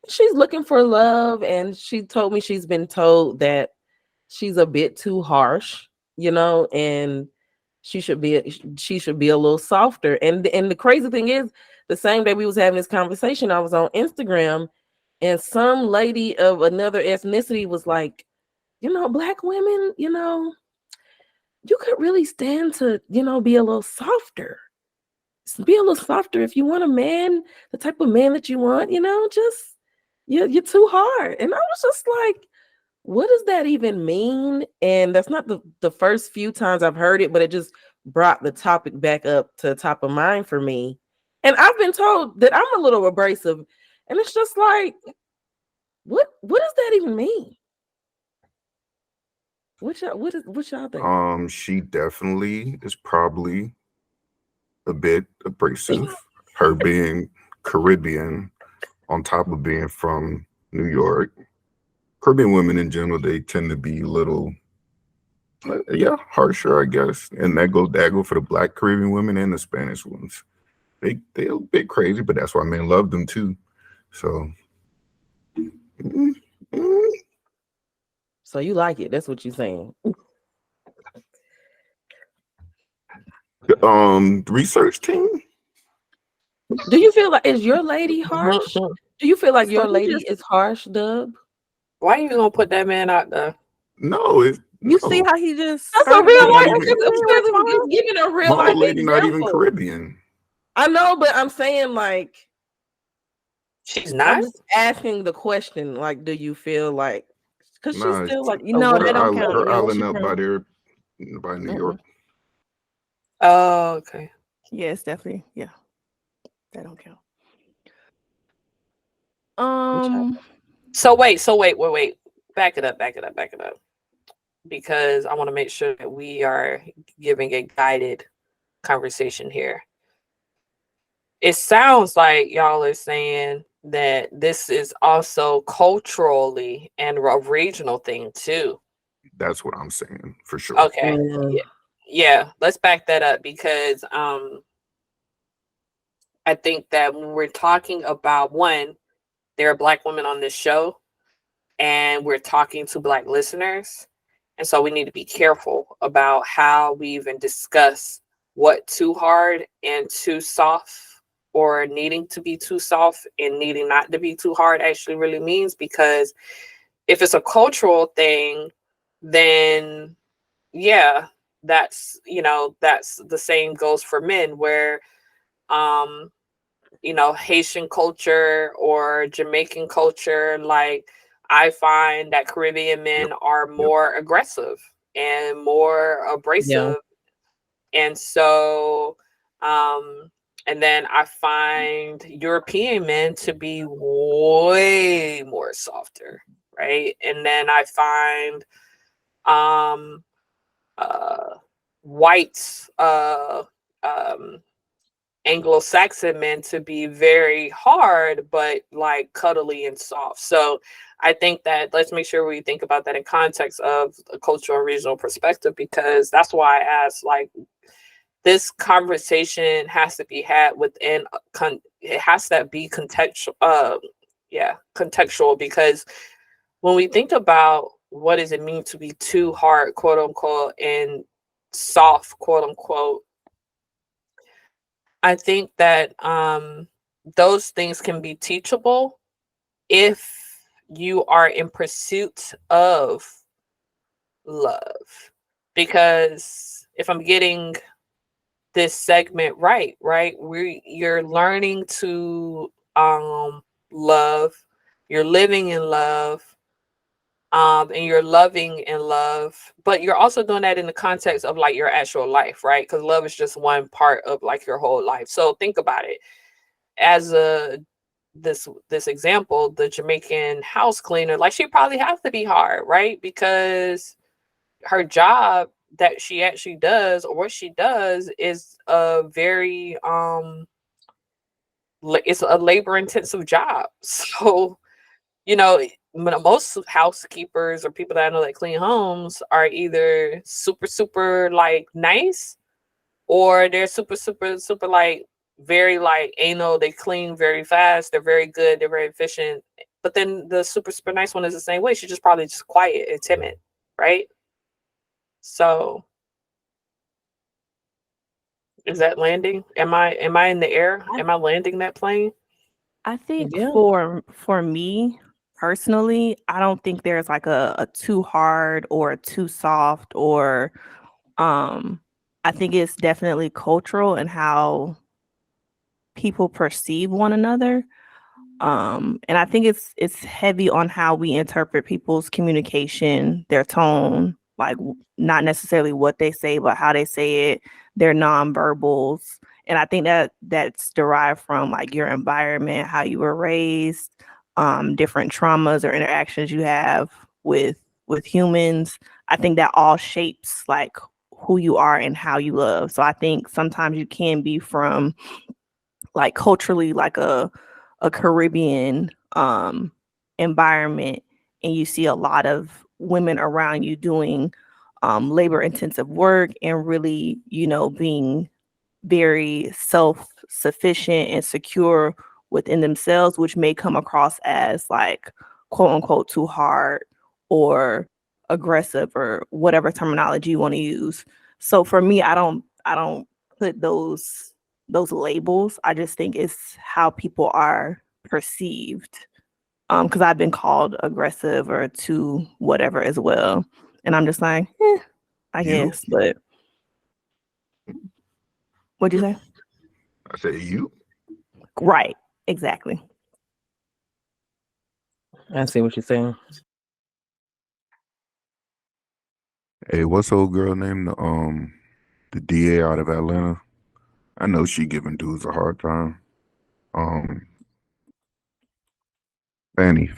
Speaker 4: she's looking for love, and she told me she's been told that she's a bit too harsh. You know, and she should be a little softer. And the crazy thing is, the same day we was having this conversation, I was on Instagram, and some lady of another ethnicity was like, you know, black women, you know, you could really stand to, you know, be a little softer. Be a little softer if you want a man, the type of man that you want, you know, just you're too hard. And I was just like, what does that even mean? And that's not the first few times I've heard it, but it just brought the topic back up to the top of mind for me. And I've been told that I'm a little abrasive, and it's just like, what does that even mean? What y'all think?
Speaker 1: She definitely is probably a bit abrasive. Her being Caribbean, on top of being from New York. Caribbean women in general, they tend to be a little, harsher, I guess. And that go for the Black Caribbean women and the Spanish ones. They're a bit crazy, but that's why men love them too. So.
Speaker 4: So you like it? That's what you're saying.
Speaker 1: Research team.
Speaker 4: Do you feel like, is your lady harsh? Do you feel like your lady is harsh, Dub?
Speaker 2: Why are you gonna put that man out there?
Speaker 1: No,
Speaker 3: you see how he just.
Speaker 4: That's a real life. It's giving a real life
Speaker 1: lady
Speaker 4: example.
Speaker 1: Not even Caribbean.
Speaker 4: I know, but I'm saying, like,
Speaker 2: she's not.
Speaker 4: I'm just asking the question, like, do you feel like, because she's still like,
Speaker 3: you know, they don't count.
Speaker 1: Her island up by New York.
Speaker 2: Oh, okay.
Speaker 3: Yes, definitely. Yeah, that don't count.
Speaker 2: So wait. Back it up. Because I want to make sure that we are giving a guided conversation here. It sounds like y'all are saying that this is also culturally and a regional thing too.
Speaker 1: That's what I'm saying, for sure.
Speaker 2: Okay. Yeah. Let's back that up, because I think that when we're talking about, one, there are Black women on this show, and we're talking to Black listeners. And so we need to be careful about how we even discuss what too hard and too soft, or needing to be too soft and needing not to be too hard, actually really means. Because if it's a cultural thing, then yeah, that's the same goes for men, where Haitian culture or Jamaican culture, like, I find that Caribbean men are more aggressive and more abrasive And so, and then I find European men to be way more softer, right? And then I find white Anglo-Saxon men to be very hard, but like cuddly and soft. So I think that let's make sure we think about that in context of a cultural and regional perspective, because that's why I asked, like, this conversation has to be had within it has to be contextual, contextual, because when we think about what does it mean to be too hard, quote unquote, and soft, quote unquote, I think that those things can be teachable if you are in pursuit of love. Because if I'm getting this segment right, you're learning to love, you're living in love, and you're loving in love, but you're also doing that in the context of like your actual life, right? Because love is just one part of like your whole life. So think about it as this example, the Jamaican house cleaner, like, she probably has to be hard, right? Because her job that she actually does, or what she does, is a very it's a labor intensive job. So, you know, most housekeepers or people that I know that clean homes are either super like nice, or they're super like very like anal. They clean very fast, they're very good, they're very efficient. But then the super nice one is the same way. She's just probably just quiet and timid, right? So is that landing? Am I in the air? Am I landing that plane?
Speaker 3: I think
Speaker 4: Yeah.
Speaker 3: for me personally, I don't think there's like a too hard or a too soft, or I think it's definitely cultural and how people perceive one another. And I think it's heavy on how we interpret people's communication, their tone, like not necessarily what they say, but how they say it, their nonverbals. And I think that that's derived from like your environment, how you were raised, different traumas or interactions you have with humans. I think that all shapes like who you are and how you love. So I think sometimes you can be from like culturally like a Caribbean environment, and you see a lot of women around you doing labor intensive work and really, being very self-sufficient and secure within themselves, which may come across as like quote unquote too hard or aggressive or whatever terminology you want to use. So for me, I don't put those labels. I just think it's how people are perceived. Because I've been called aggressive or too whatever as well. And I'm just like, I
Speaker 1: You?
Speaker 3: guess, but what'd you say?
Speaker 1: I say you.
Speaker 3: Right. Exactly.
Speaker 4: I see what you're saying.
Speaker 1: Hey, what's the old girl named the DA out of Atlanta? I know she giving dudes a hard time. Um, Fanny.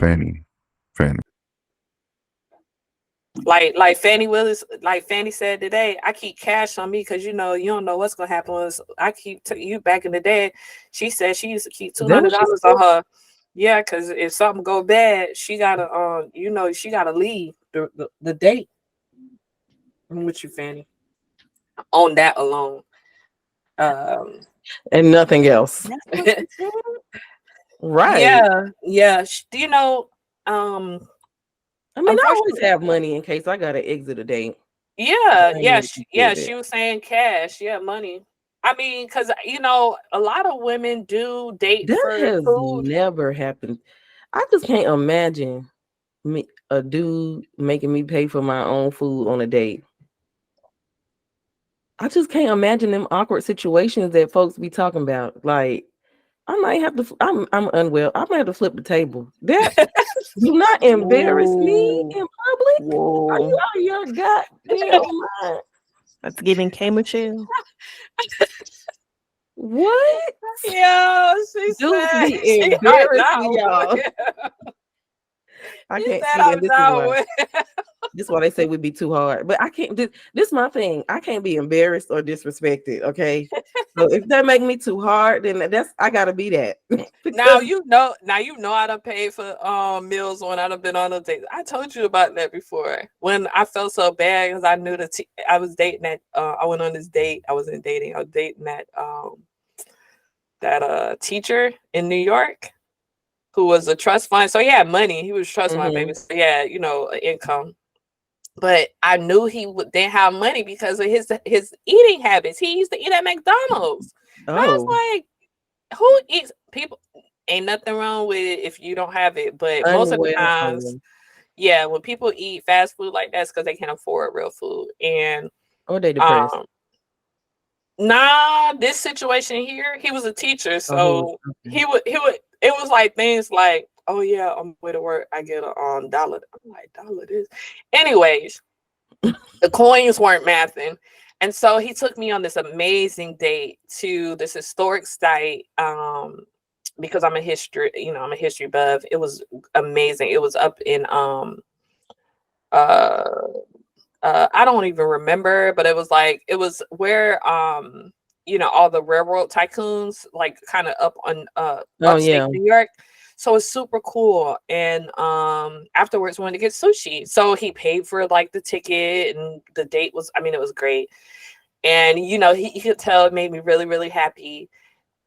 Speaker 2: Like Fannie Willis, like Fanny said today, I keep cash on me because you don't know what's gonna happen. I keep you back in the day. She said she used to keep $200 on her. Yeah, because if something go bad, she gotta she gotta leave the date. I'm with you, Fanny. On that alone.
Speaker 4: And nothing else.
Speaker 3: That's what she said.
Speaker 4: Right.
Speaker 2: Yeah. Do you know?
Speaker 4: I mean, I always have money in case I gotta exit a date.
Speaker 2: She was saying cash. Yeah, money. I mean, because a lot of women do date
Speaker 4: That
Speaker 2: for
Speaker 4: has
Speaker 2: food.
Speaker 4: never happened. I just can't imagine a dude making me pay for my own food on a date. I just can't imagine them awkward situations that folks be talking about. Like, I might have to. I'm unwell. I might have to flip the table. That do not embarrass me in public.
Speaker 3: Whoa.
Speaker 4: Are you out of your goddamn mind?
Speaker 3: That's giving K Michelle.
Speaker 4: What?
Speaker 2: Yeah, she
Speaker 4: Dudes
Speaker 2: said
Speaker 4: be
Speaker 2: she are
Speaker 4: embarrassing
Speaker 2: not
Speaker 4: y'all.
Speaker 2: well.
Speaker 4: I
Speaker 2: She
Speaker 4: can't
Speaker 2: said
Speaker 4: see, and
Speaker 2: I'm
Speaker 4: this is
Speaker 2: not
Speaker 4: why.
Speaker 2: well.
Speaker 4: This is why they say we be too hard. But I can't. This my thing. I can't be embarrassed or disrespected. Okay. So if that make me too hard, then I gotta be that.
Speaker 2: Now
Speaker 4: Because
Speaker 2: you know I done paid for meals when I done been on a date. I told you about that before. When I felt so bad because I knew I was dating that I went on this date. I wasn't dating. I was dating that teacher in New York who was a trust fund. So he had money. He was trust fund baby. So yeah, income. But I knew didn't have money because of his eating habits. He used to eat at McDonald's. And I was like, who eats people? Ain't nothing wrong with it if you don't have it. But most of the times, yeah, when people eat fast food like that, it's because they can't afford real food. And
Speaker 4: or they depressed.
Speaker 2: Nah, this situation here, he was a teacher, so he would. It was like things like, oh yeah, on the way to work, I get a dollar. I'm like, dollar this. Anyways, the coins weren't mathing. And so he took me on this amazing date to this historic site. Because I'm a history buff. It was amazing. It was up in I don't even remember, but it was where all the railroad tycoons like kind of up on upstate New York. So it's super cool. And afterwards we went to get sushi. So he paid for like the ticket, and the date was, it was great. And he could tell it made me really, really happy.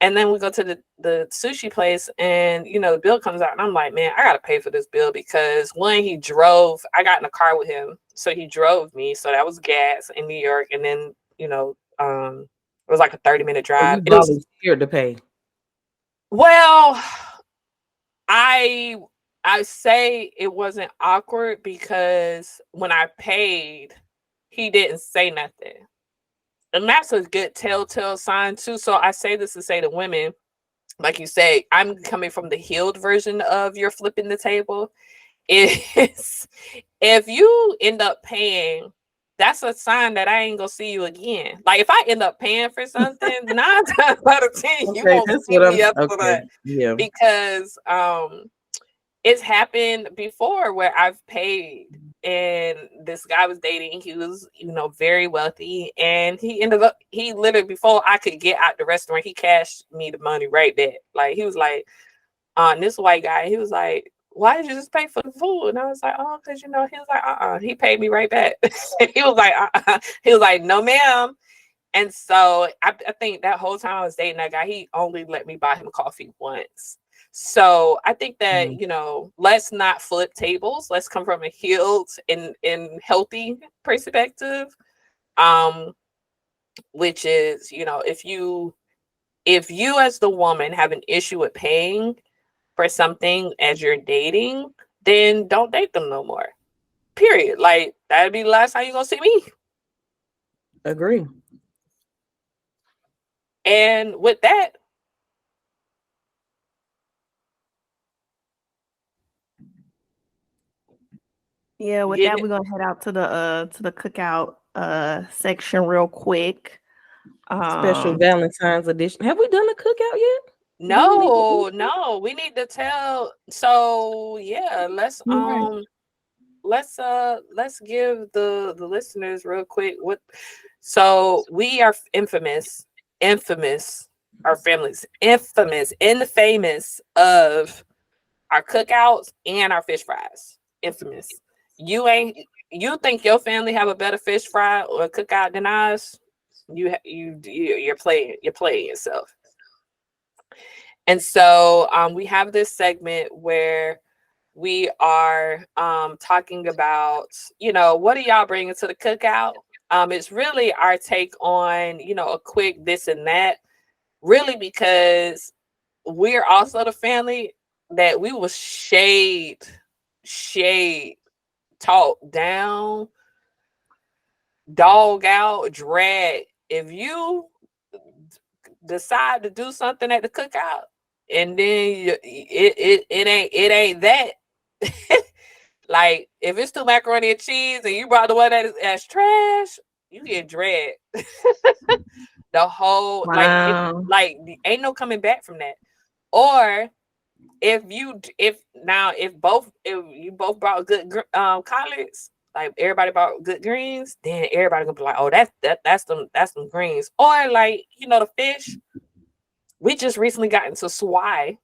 Speaker 2: And then we go to the sushi place, and the bill comes out, and I'm like, man, I gotta pay for this bill because when he drove, I got in a car with him, so he drove me, so that was gas in New York, and then it was like a 30-minute drive.
Speaker 4: You volunteered to pay.
Speaker 2: Well, I say it wasn't awkward because when I paid, he didn't say nothing. And that's a good telltale sign too. So I say this to say to women, like you say, I'm coming from the healed version of you're flipping the table. Is if you end up paying, that's a sign that I ain't gonna see you again. Like if I end up paying for something, 9 times out of 10, you won't see me after that.
Speaker 4: Yeah.
Speaker 2: Because it's happened before where I've paid, and this guy was dating. He was, very wealthy, and he literally, before I could get out the restaurant, he cashed me the money right there. Like he was like, this white guy, he was like, why did you just pay for the food? And I was like, oh, because he was like, he paid me right back. He was like, he was like, no, ma'am. And so I think that whole time I was dating that guy, he only let me buy him coffee once. So I think that, let's not flip tables. Let's come from a healed and healthy perspective. Which is, if you as the woman have an issue with paying for something as you're dating, then don't date them no more. Period. Like that'd be the last time you're gonna see me.
Speaker 4: Agree.
Speaker 2: And with that,
Speaker 3: yeah, with that, we're gonna head out to the cookout section real quick.
Speaker 4: Special Valentine's edition. Have we done the cookout yet?
Speaker 2: No, we need to tell. So yeah, let's give the listeners real quick what. So we are infamous, our family's infamous of our cookouts and our fish fries. Infamous. You think your family have a better fish fry or cookout than ours? You're playing yourself. And so we have this segment where we are talking about, what are y'all bringing to the cookout? It's really our take on, a quick this and that, really, because we're also the family that we will shade, talk down, dog out, drag. If you decide to do something at the cookout and then it ain't that, like if it's too macaroni and cheese and you brought the one that's trash, you get dread. The whole
Speaker 3: Wow.
Speaker 2: like ain't no coming back from that. Or if you brought good collards, like everybody brought good greens, then everybody gonna be like, oh, that's them greens. Or like, the fish. We just recently got into swai.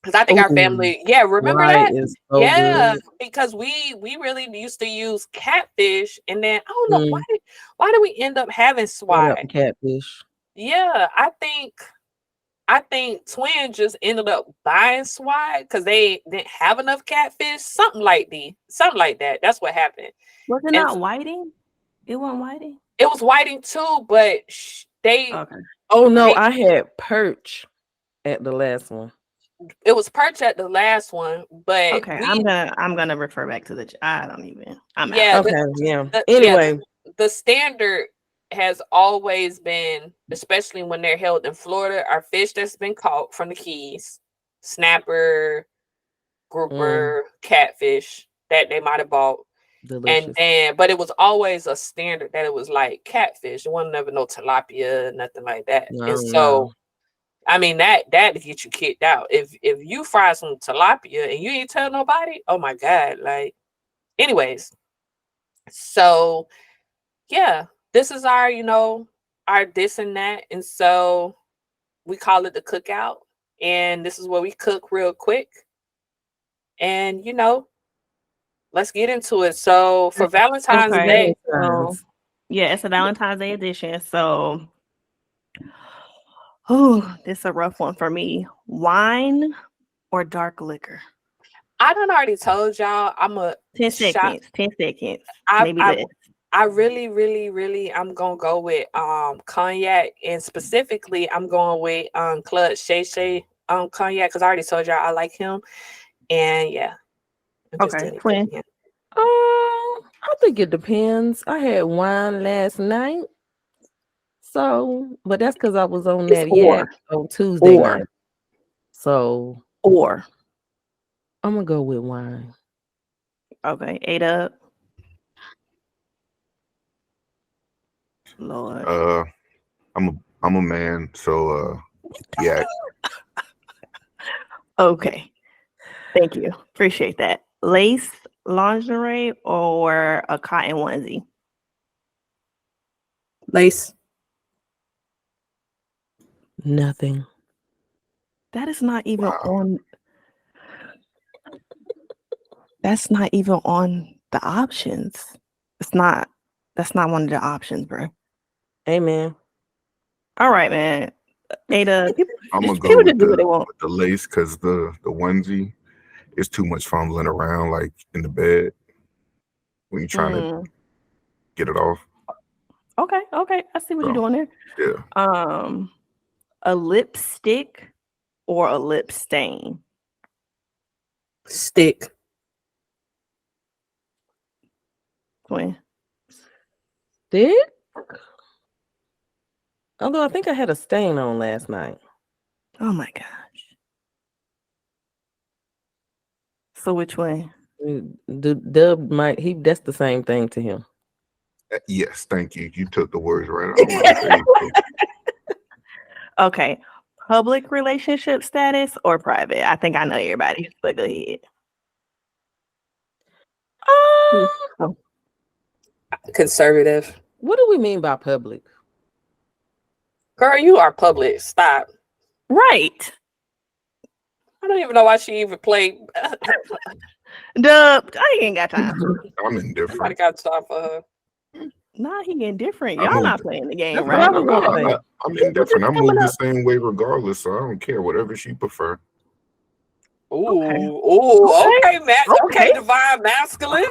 Speaker 2: Because I think our
Speaker 4: Ooh,
Speaker 2: family, remember
Speaker 4: Swai
Speaker 2: that?
Speaker 4: is so
Speaker 2: Yeah,
Speaker 4: good.
Speaker 2: because we really used to use catfish, and then I don't know
Speaker 4: Mm,
Speaker 2: why did we end up having
Speaker 4: Shout out
Speaker 2: swai?
Speaker 4: to Catfish.
Speaker 2: Yeah, I think Twin just ended up buying swai because they didn't have enough catfish, something like that. That's what happened.
Speaker 3: Was it
Speaker 2: And
Speaker 3: not whiting? It wasn't whiting?
Speaker 2: it was whiting too, but they
Speaker 3: Okay.
Speaker 4: Oh no,
Speaker 2: they
Speaker 4: I had perch at the last one.
Speaker 2: it was perch at the last one, but
Speaker 3: Okay. I'm gonna refer back to I don't even. I'm out.
Speaker 2: yeah,
Speaker 4: Okay, yeah.
Speaker 2: the
Speaker 4: Anyway,
Speaker 2: the standard has always been, especially when they're held in Florida, our fish that's been caught from the Keys, snapper, grouper, catfish that they might have bought. And
Speaker 4: delicious.
Speaker 2: then, but it was always a standard that it was like catfish. It wasn't never no tilapia, nothing like that. And
Speaker 4: No,
Speaker 2: so,
Speaker 4: no.
Speaker 2: I mean, that get you kicked out. If you fry some tilapia and you ain't tell nobody, oh my God. Like, anyways, so yeah, this is our, our this and that. And so we call it the cookout. And this is where we cook real quick. And let's get into it. So for Valentine's
Speaker 3: Okay.
Speaker 2: Day,
Speaker 3: So yeah, it's a Valentine's Day edition. So this is a rough one for me. Wine or dark liquor?
Speaker 2: I done already told y'all I'm a
Speaker 3: 10
Speaker 2: shot.
Speaker 3: seconds. 10 seconds.
Speaker 2: I
Speaker 3: Maybe
Speaker 2: I
Speaker 3: less.
Speaker 2: I really, really, really I'm gonna go with cognac, and specifically I'm going with Club Shay Shay cognac, because I already told y'all I like him. And yeah, I'm just
Speaker 3: Okay,
Speaker 2: doing it for
Speaker 3: Twin.
Speaker 2: him.
Speaker 4: I think it depends. I had wine last night. So, but that's because I was on
Speaker 3: It's
Speaker 4: that yak on Tuesday night. So
Speaker 3: or.
Speaker 4: I'm gonna go with wine.
Speaker 3: Okay, 8 up. Lord.
Speaker 1: I'm a man, so yeah.
Speaker 3: Okay. Thank you. Appreciate that. Lace lingerie or a cotton onesie?
Speaker 2: Lace.
Speaker 4: Nothing.
Speaker 3: That is not even
Speaker 1: Wow.
Speaker 3: on. That's not even on the options. That's not one of the options, bro.
Speaker 4: Amen.
Speaker 3: All right, man. Ada,
Speaker 1: I'm gonna go
Speaker 3: people
Speaker 1: with
Speaker 3: just do what they want.
Speaker 1: the lace because the onesie is too much fumbling around like in the bed when you're trying to get it off.
Speaker 3: Okay. I see what you're
Speaker 1: So,
Speaker 3: doing there.
Speaker 1: yeah.
Speaker 3: A lipstick or a lip stain?
Speaker 2: Stick.
Speaker 3: Twin.
Speaker 4: Stick? Although I think I had a stain on last night.
Speaker 3: Oh my gosh. So which way?
Speaker 4: Dub that's the same thing to him.
Speaker 1: Yes, thank you. You took the words right out of my face.
Speaker 3: Okay. Public relationship status or private? I think I know everybody, but go ahead.
Speaker 4: Oh,
Speaker 2: Conservative.
Speaker 4: what do we mean by public?
Speaker 2: Girl, you are public. Stop.
Speaker 3: Right.
Speaker 2: I don't even know why she even played.
Speaker 3: Dub, I ain't got time.
Speaker 1: I'm
Speaker 2: Nobody
Speaker 1: indifferent.
Speaker 2: got time for her.
Speaker 3: Nah, he getting different.
Speaker 1: I
Speaker 3: Y'all
Speaker 1: move-
Speaker 3: not playing the game,
Speaker 4: That's
Speaker 3: right?
Speaker 4: what I was gonna say.
Speaker 1: I'm indifferent. I
Speaker 3: coming
Speaker 1: move the
Speaker 3: up.
Speaker 1: same way regardless, so I don't care. Whatever she prefer.
Speaker 2: Okay, Matt. Okay,
Speaker 3: Okay.
Speaker 2: divine masculine.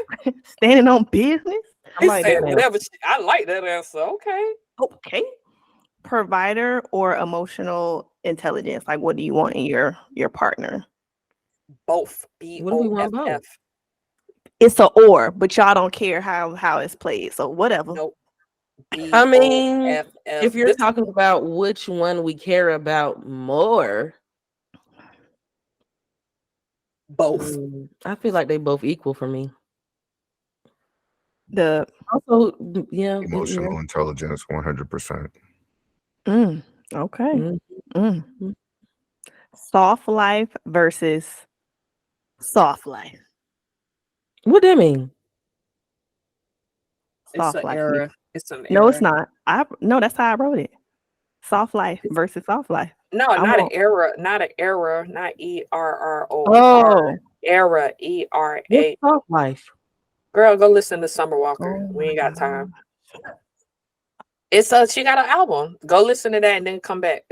Speaker 3: Standing on business.
Speaker 4: I
Speaker 2: He
Speaker 4: like
Speaker 2: said
Speaker 4: that.
Speaker 2: whatever. I like that answer. Okay.
Speaker 3: Okay. Provider or emotional intelligence? Like, what do you want in your partner?
Speaker 2: Both.
Speaker 4: What do we want
Speaker 2: BOFF.
Speaker 4: both?
Speaker 3: It's a or, but y'all don't care how it's played. So whatever.
Speaker 2: Nope.
Speaker 4: I mean,
Speaker 2: BOFF.
Speaker 4: if you're talking about which one we care about more,
Speaker 2: both.
Speaker 4: I feel like they both equal for me.
Speaker 3: The
Speaker 4: Also, yeah.
Speaker 1: Emotional intelligence, 100%.
Speaker 3: Okay.
Speaker 4: Mm-hmm.
Speaker 3: Soft life versus soft life.
Speaker 4: What that mean?
Speaker 2: It's an
Speaker 3: Life.
Speaker 2: era. It's an
Speaker 3: No, it's
Speaker 2: era.
Speaker 3: not. No, that's how I wrote it. Soft life versus soft life.
Speaker 2: No,
Speaker 3: I
Speaker 2: not an
Speaker 3: won't.
Speaker 2: era. Not an era. Not ERRO.
Speaker 3: Oh,
Speaker 2: Era.
Speaker 4: What's
Speaker 2: ERA.
Speaker 4: soft life?
Speaker 2: Girl, go listen to Summer Walker.
Speaker 3: oh
Speaker 2: We ain't
Speaker 3: my
Speaker 2: got time.
Speaker 3: God.
Speaker 2: It's she got an album. Go listen to that and then come back.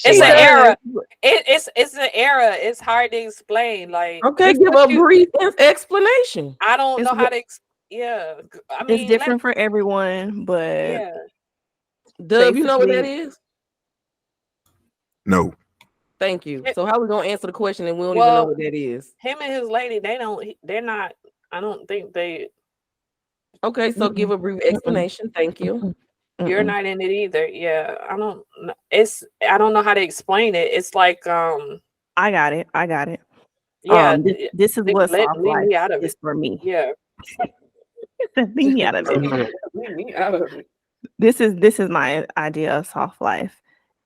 Speaker 2: It's an era. It's an era. It's hard to explain. Like,
Speaker 4: Okay, give a brief explanation.
Speaker 2: I don't know how to. Yeah, I mean,
Speaker 3: it's different for everyone, but
Speaker 2: yeah.
Speaker 4: Dub, you know what that is?
Speaker 1: No.
Speaker 4: Thank you. So how we gonna answer the question and we don't even know what that is?
Speaker 2: Him and his lady, they're not. I don't think they.
Speaker 4: Okay, so give a brief explanation. Thank you.
Speaker 2: You're not in it either. Yeah, I don't. I don't know how to explain it. It's like
Speaker 3: I got it.
Speaker 2: Yeah,
Speaker 3: this is what soft
Speaker 2: leave
Speaker 3: life
Speaker 2: me out of
Speaker 3: is
Speaker 2: it.
Speaker 3: for me.
Speaker 2: Yeah.
Speaker 3: Leave me out of it.
Speaker 2: Leave me out of it.
Speaker 3: This is my idea of soft life.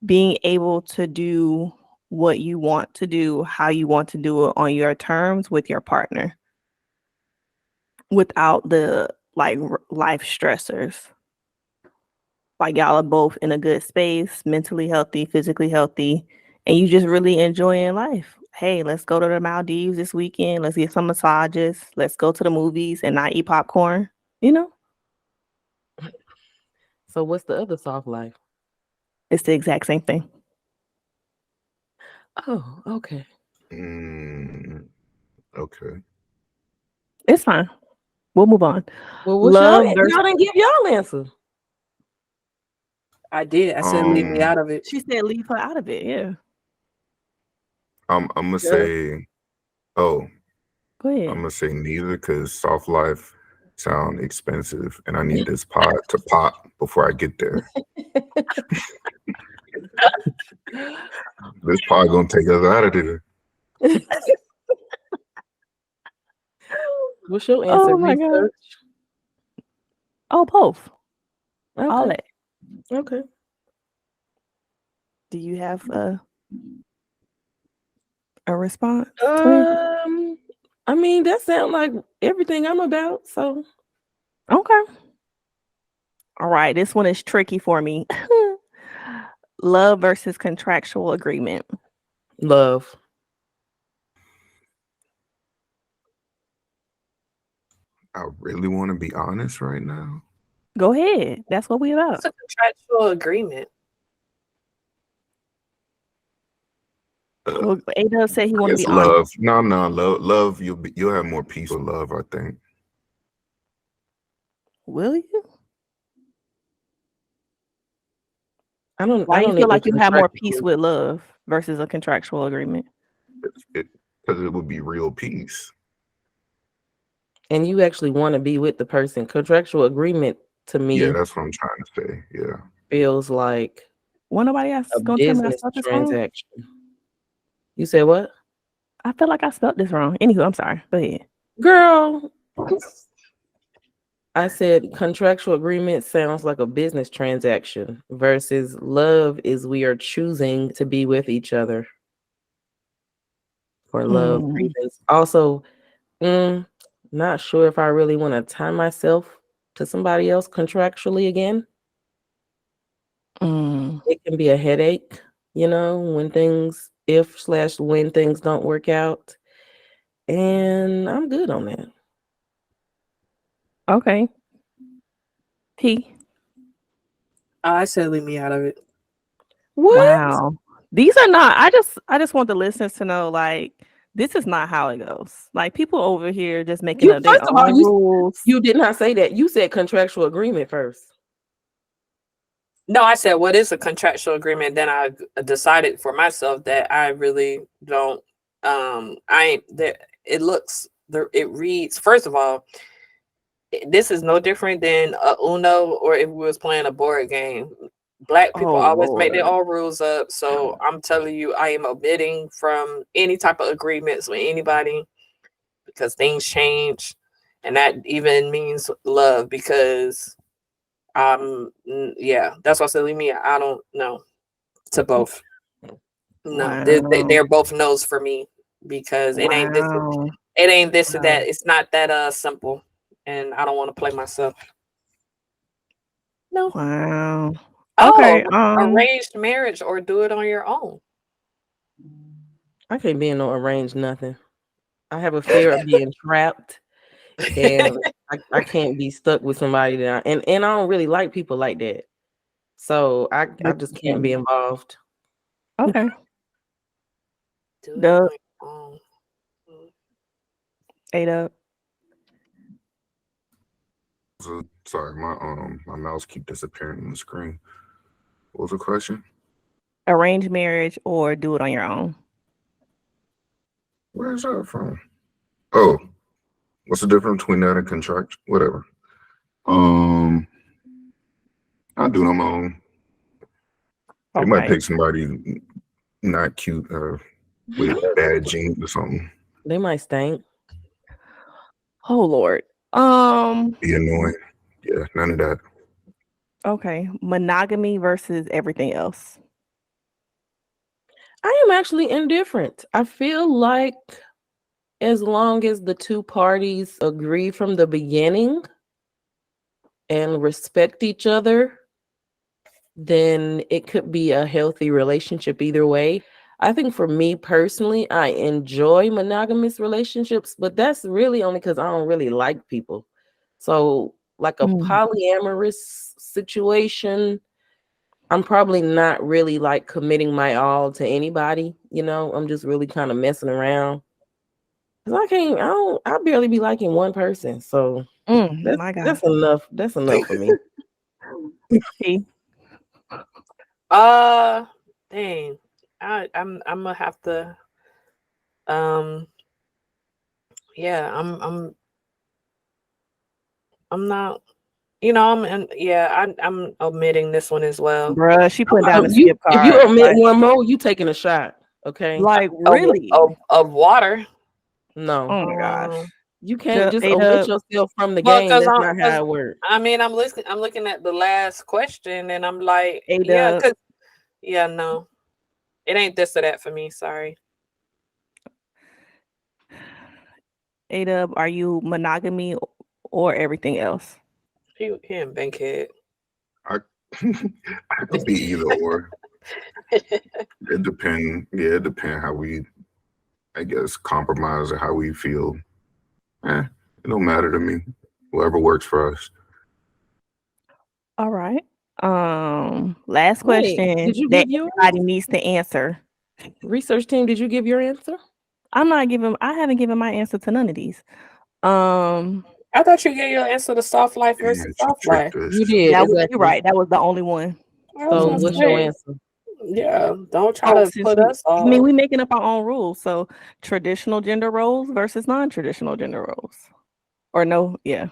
Speaker 3: Being able to do what you want to do, how you want to do it on your terms with your partner, without the life stressors. Like y'all are both in a good space, mentally healthy, physically healthy, and you just really enjoying life. Hey, let's go to the Maldives this weekend. Let's get some massages. Let's go to the movies and not eat popcorn. You know?
Speaker 4: So what's the other soft life?
Speaker 3: It's the exact same thing.
Speaker 4: Oh, okay.
Speaker 1: Okay.
Speaker 3: It's fine. We'll move on.
Speaker 4: Well, what's y'all didn't give y'all answer.
Speaker 2: I did. I said leave me out of it.
Speaker 3: She said leave her out of it. Yeah.
Speaker 1: I'm gonna say. Oh.
Speaker 3: Go ahead.
Speaker 1: I'm gonna say neither because soft life sound expensive, and I need this pod to pop before I get there. This pod gonna take us out of there.
Speaker 4: What's your answer?
Speaker 3: Oh my God. Oh, both.
Speaker 4: Okay.
Speaker 3: All that.
Speaker 4: Okay.
Speaker 3: Do you have a response?
Speaker 4: I mean, that sounds like everything I'm about. So,
Speaker 3: okay. All right. This one is tricky for me. Love versus contractual agreement.
Speaker 4: Love.
Speaker 1: I really want to be honest right now.
Speaker 3: Go ahead. That's what we about.
Speaker 2: It's a contractual agreement.
Speaker 3: Well, A-Dub said he want to be
Speaker 1: love.
Speaker 3: honest.
Speaker 1: No, love. You'll have more peace with love, I think.
Speaker 3: Will you?
Speaker 4: I don't.
Speaker 3: Why do you feel like you have more peace with love versus a contractual agreement?
Speaker 1: Because it would be real peace.
Speaker 4: And you actually want to be with the person. Contractual agreement to me.
Speaker 1: Yeah, that's what I'm trying to say. Yeah.
Speaker 4: Feels like
Speaker 3: nobody else
Speaker 4: a
Speaker 3: gonna tell me I
Speaker 4: business
Speaker 3: spelled this
Speaker 4: transaction.
Speaker 3: wrong?
Speaker 4: You said what?
Speaker 3: I feel like I spelled this wrong. Anywho, I'm sorry. Go ahead.
Speaker 4: Girl. I said contractual agreement sounds like a business transaction versus love is we are choosing to be with each other for love reasons. Also, not sure if I really want to tie myself to somebody else contractually again. It can be a headache, when things don't work out. And I'm good on that.
Speaker 3: Okay. P.
Speaker 2: I said leave me out of it.
Speaker 4: What?
Speaker 3: Wow. These are not. I just want the listeners to know, like, this is not how it goes. Like, people over here just making up their own rules.
Speaker 4: You did not say that. You said contractual agreement first.
Speaker 2: No, I said what is a contractual agreement. Then I decided for myself that I really don't. It reads. First of all, this is no different than a Uno or if we was playing a board game. Black people always make their own rules up. So I'm telling you, I am omitting from any type of agreements with anybody. because things change, and that even means love because that's why I said leave me. I don't know to both. No,
Speaker 3: Wow.
Speaker 2: they're both no's for me because it ain't this.
Speaker 3: Wow.
Speaker 2: It ain't this or
Speaker 3: Wow.
Speaker 2: that. It's not that simple, and I don't want to play myself. No.
Speaker 3: Wow.
Speaker 2: Oh,
Speaker 3: Okay.
Speaker 2: arranged marriage or do it on your own.
Speaker 4: I can't be in no arranged nothing. I have a fear of being trapped, and I can't be stuck with somebody that and I don't really like people like that. So I just can't be involved.
Speaker 3: Okay.
Speaker 2: Do it on your own.
Speaker 3: 8 up.
Speaker 1: So, sorry, my mouse keep disappearing on the screen. What was the question?
Speaker 3: Arranged marriage or do it on your own.
Speaker 1: Where is that from? Oh, what's the difference between that and contract? Whatever. I do it on my own. They might pick somebody not cute with bad genes or something.
Speaker 4: They might stink.
Speaker 3: Oh Lord.
Speaker 1: Be annoying. Yeah, none of that.
Speaker 3: Okay. Monogamy versus everything else.
Speaker 4: I am actually indifferent. I feel like as long as the two parties agree from the beginning and respect each other, then it could be a healthy relationship either way. I think for me personally, I enjoy monogamous relationships, but that's really only because I don't really like people. So, like a polyamorous situation, I'm probably not really like committing my all to anybody. You know, I'm just really kind of messing around. Cause I barely be liking one person. So
Speaker 3: My God.
Speaker 4: that's enough. That's enough for me.
Speaker 2: Dang. I'm gonna have to yeah, I'm not, I'm omitting this one as well.
Speaker 3: Bruh, she put down the skip card.
Speaker 4: If you omit one more, you taking a shot. Okay.
Speaker 3: Like really?
Speaker 2: Of water.
Speaker 4: No.
Speaker 3: Oh my gosh.
Speaker 4: You can't just omit yourself from the game. That's not how it works.
Speaker 2: I mean, I'm looking at the last question and I'm like,
Speaker 3: no.
Speaker 2: It ain't this or that for me. Sorry.
Speaker 3: A-Dub, are you monogamy or everything else?
Speaker 2: He and Bankhead.
Speaker 1: I could be either or. It depends. Yeah, it depends how we, I guess, compromise or how we feel. It don't matter to me. Whoever works for us.
Speaker 3: All right. Last question.
Speaker 4: Did you
Speaker 3: that
Speaker 4: give yours?
Speaker 3: everybody needs to answer.
Speaker 4: Research team, did you give your answer?
Speaker 3: I haven't given my answer to none of these.
Speaker 2: I thought you gave your answer to soft life versus soft life.
Speaker 4: You did.
Speaker 3: You're right. That was the only one.
Speaker 4: So what's your answer?
Speaker 2: Yeah, don't try to put us all.
Speaker 3: I mean, we're making up our own rules. So traditional gender roles versus non-traditional gender roles. Or no, yeah.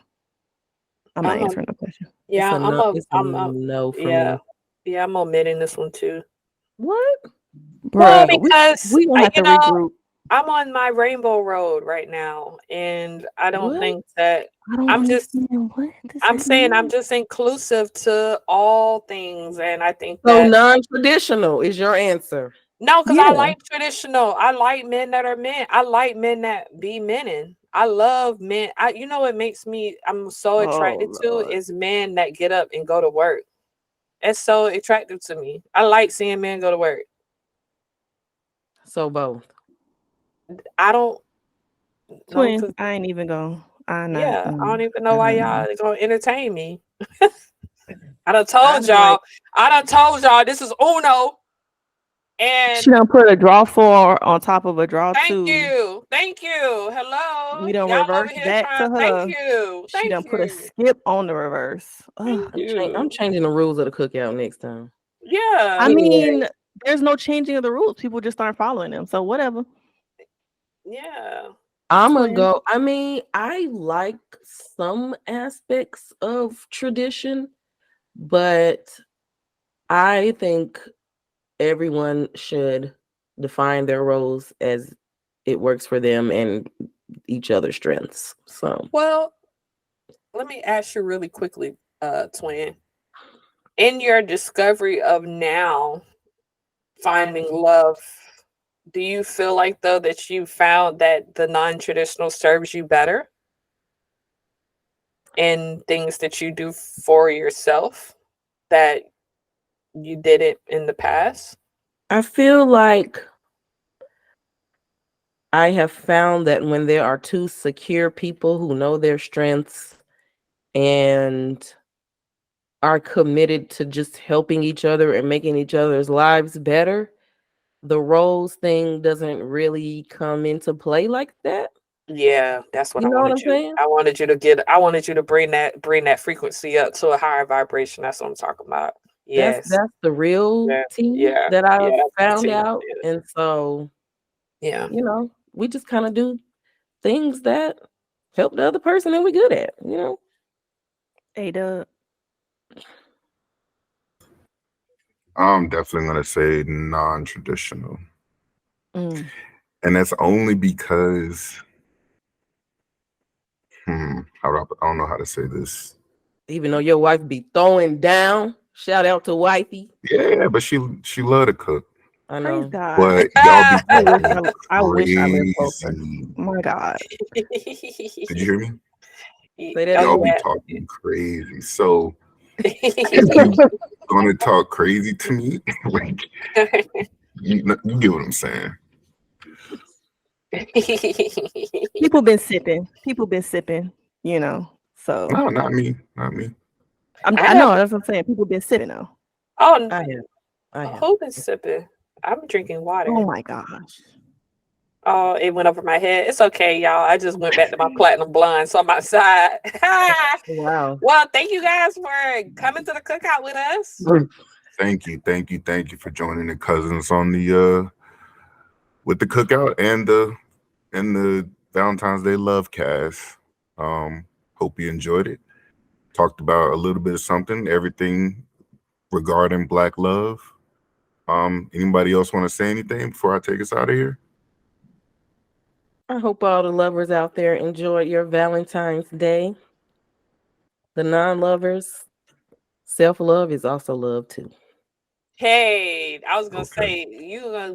Speaker 3: I'm not answering the question.
Speaker 2: Yeah,
Speaker 4: I'm no for me.
Speaker 2: Yeah, I'm omitting this one too.
Speaker 4: What?
Speaker 2: Well, because
Speaker 3: we gonna have to regroup.
Speaker 2: I'm on my rainbow road right now, and I don't think that I'm saying I'm just inclusive to all things, and I think
Speaker 4: so non-traditional is your answer.
Speaker 2: No, because I like traditional. I like men that are men. I like men that be men. I love men. What makes me I'm so attracted to is men that get up and go to work. It's so attractive to me. I like seeing men go to work.
Speaker 4: So both.
Speaker 2: I don't.
Speaker 3: Twin, I ain't even going.
Speaker 2: I don't even know why y'all gonna entertain me. I done told y'all this is Uno. And
Speaker 3: she done put a draw 4 on top of a draw 2.
Speaker 2: Thank you. Hello.
Speaker 3: We done reverse back to her.
Speaker 2: Thank you.
Speaker 3: She done put a skip on the reverse.
Speaker 4: I'm changing the rules of the cookout next time.
Speaker 2: Yeah.
Speaker 3: I mean, there's no changing of the rules. People just aren't following them. So whatever.
Speaker 2: Yeah.
Speaker 4: I'm gonna go. I mean, I like some aspects of tradition, but I think everyone should define their roles as it works for them, and each other's strengths. So,
Speaker 2: well, let me ask you really quickly, twin. In your discovery of now finding love, do you feel like though that you found that the non-traditional serves you better in things that you do for yourself that you did it in the past?
Speaker 4: I feel like I have found that when there are two secure people who know their strengths and are committed to just helping each other and making each other's lives better, the roles thing doesn't really come into play like that.
Speaker 2: Yeah, that's what
Speaker 4: You
Speaker 2: I
Speaker 4: know what I'm
Speaker 2: wanted you.
Speaker 4: saying?
Speaker 2: I wanted you to bring that frequency up to a higher vibration. That's what I'm talking about.
Speaker 4: That's
Speaker 2: Yes.
Speaker 4: the real
Speaker 2: Yeah.
Speaker 4: tea
Speaker 2: Yeah.
Speaker 4: that I've
Speaker 2: Yeah.
Speaker 4: found out.
Speaker 2: Yeah.
Speaker 4: And so,
Speaker 2: Yeah.
Speaker 4: we just kind of do things that help the other person and we good at,
Speaker 3: Ada.
Speaker 1: I'm definitely gonna say non-traditional,
Speaker 3: Mm.
Speaker 1: and that's only because I don't know how to say this.
Speaker 4: Even though your wife be throwing down, shout out to wifey.
Speaker 1: Yeah, but she love to cook.
Speaker 4: I
Speaker 3: Praise
Speaker 4: know.
Speaker 3: God.
Speaker 1: But y'all be
Speaker 3: I wish I lived closer.
Speaker 1: crazy.
Speaker 3: My God.
Speaker 1: Did you hear me?
Speaker 4: Say that
Speaker 1: Y'all
Speaker 4: again.
Speaker 1: be talking crazy. So if you gonna talk crazy to me, like you get what I'm saying.
Speaker 3: People been sipping, so
Speaker 1: No, not me.
Speaker 3: I know that's what I'm saying. People been sipping though.
Speaker 2: Oh,
Speaker 4: I have.
Speaker 2: who been sipping? I'm drinking water.
Speaker 3: Oh my gosh.
Speaker 2: Oh, it went over my head. It's okay, y'all. I just went back to my platinum blonde, so I'm outside.
Speaker 4: Wow.
Speaker 2: Well, thank you guys for coming to the cookout with us.
Speaker 1: Thank you for joining the cousins on the with the cookout and the Valentine's Day LoveCast. Hope you enjoyed it. Talked about a little bit of something, everything regarding Black love. Anybody else want to say anything before I take us out of here?
Speaker 4: I hope all the lovers out there enjoyed your Valentine's Day. The non-lovers, self-love is also love too.
Speaker 2: Hey, I was gonna say you're gonna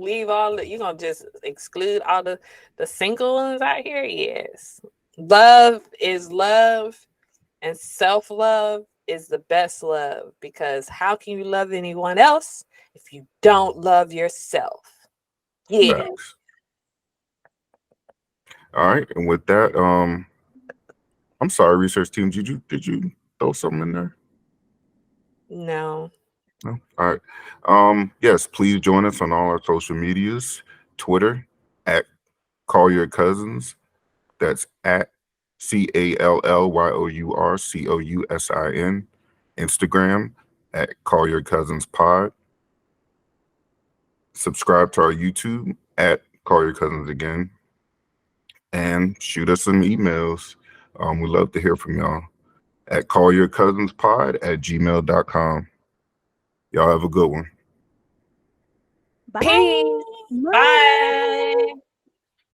Speaker 2: you're gonna just exclude all the single ones out here. Yes. Love is love, and self-love is the best love, because how can you love anyone else if you don't love yourself? Yeah.
Speaker 1: Thanks. All right, and with that, I'm sorry, research team. Did you throw something in there?
Speaker 2: No.
Speaker 1: No. All right. Yes, please join us on all our social medias. Twitter at Call Your Cousins. That's at CALLYOURCOUSIN. Instagram at Call Your Cousins Pod. Subscribe to our YouTube at Call Your Cousins again. And shoot us some emails. We love to hear from y'all at callyourcousinspod@gmail.com. Y'all have a good one.
Speaker 3: Bye.
Speaker 2: Peace. Bye.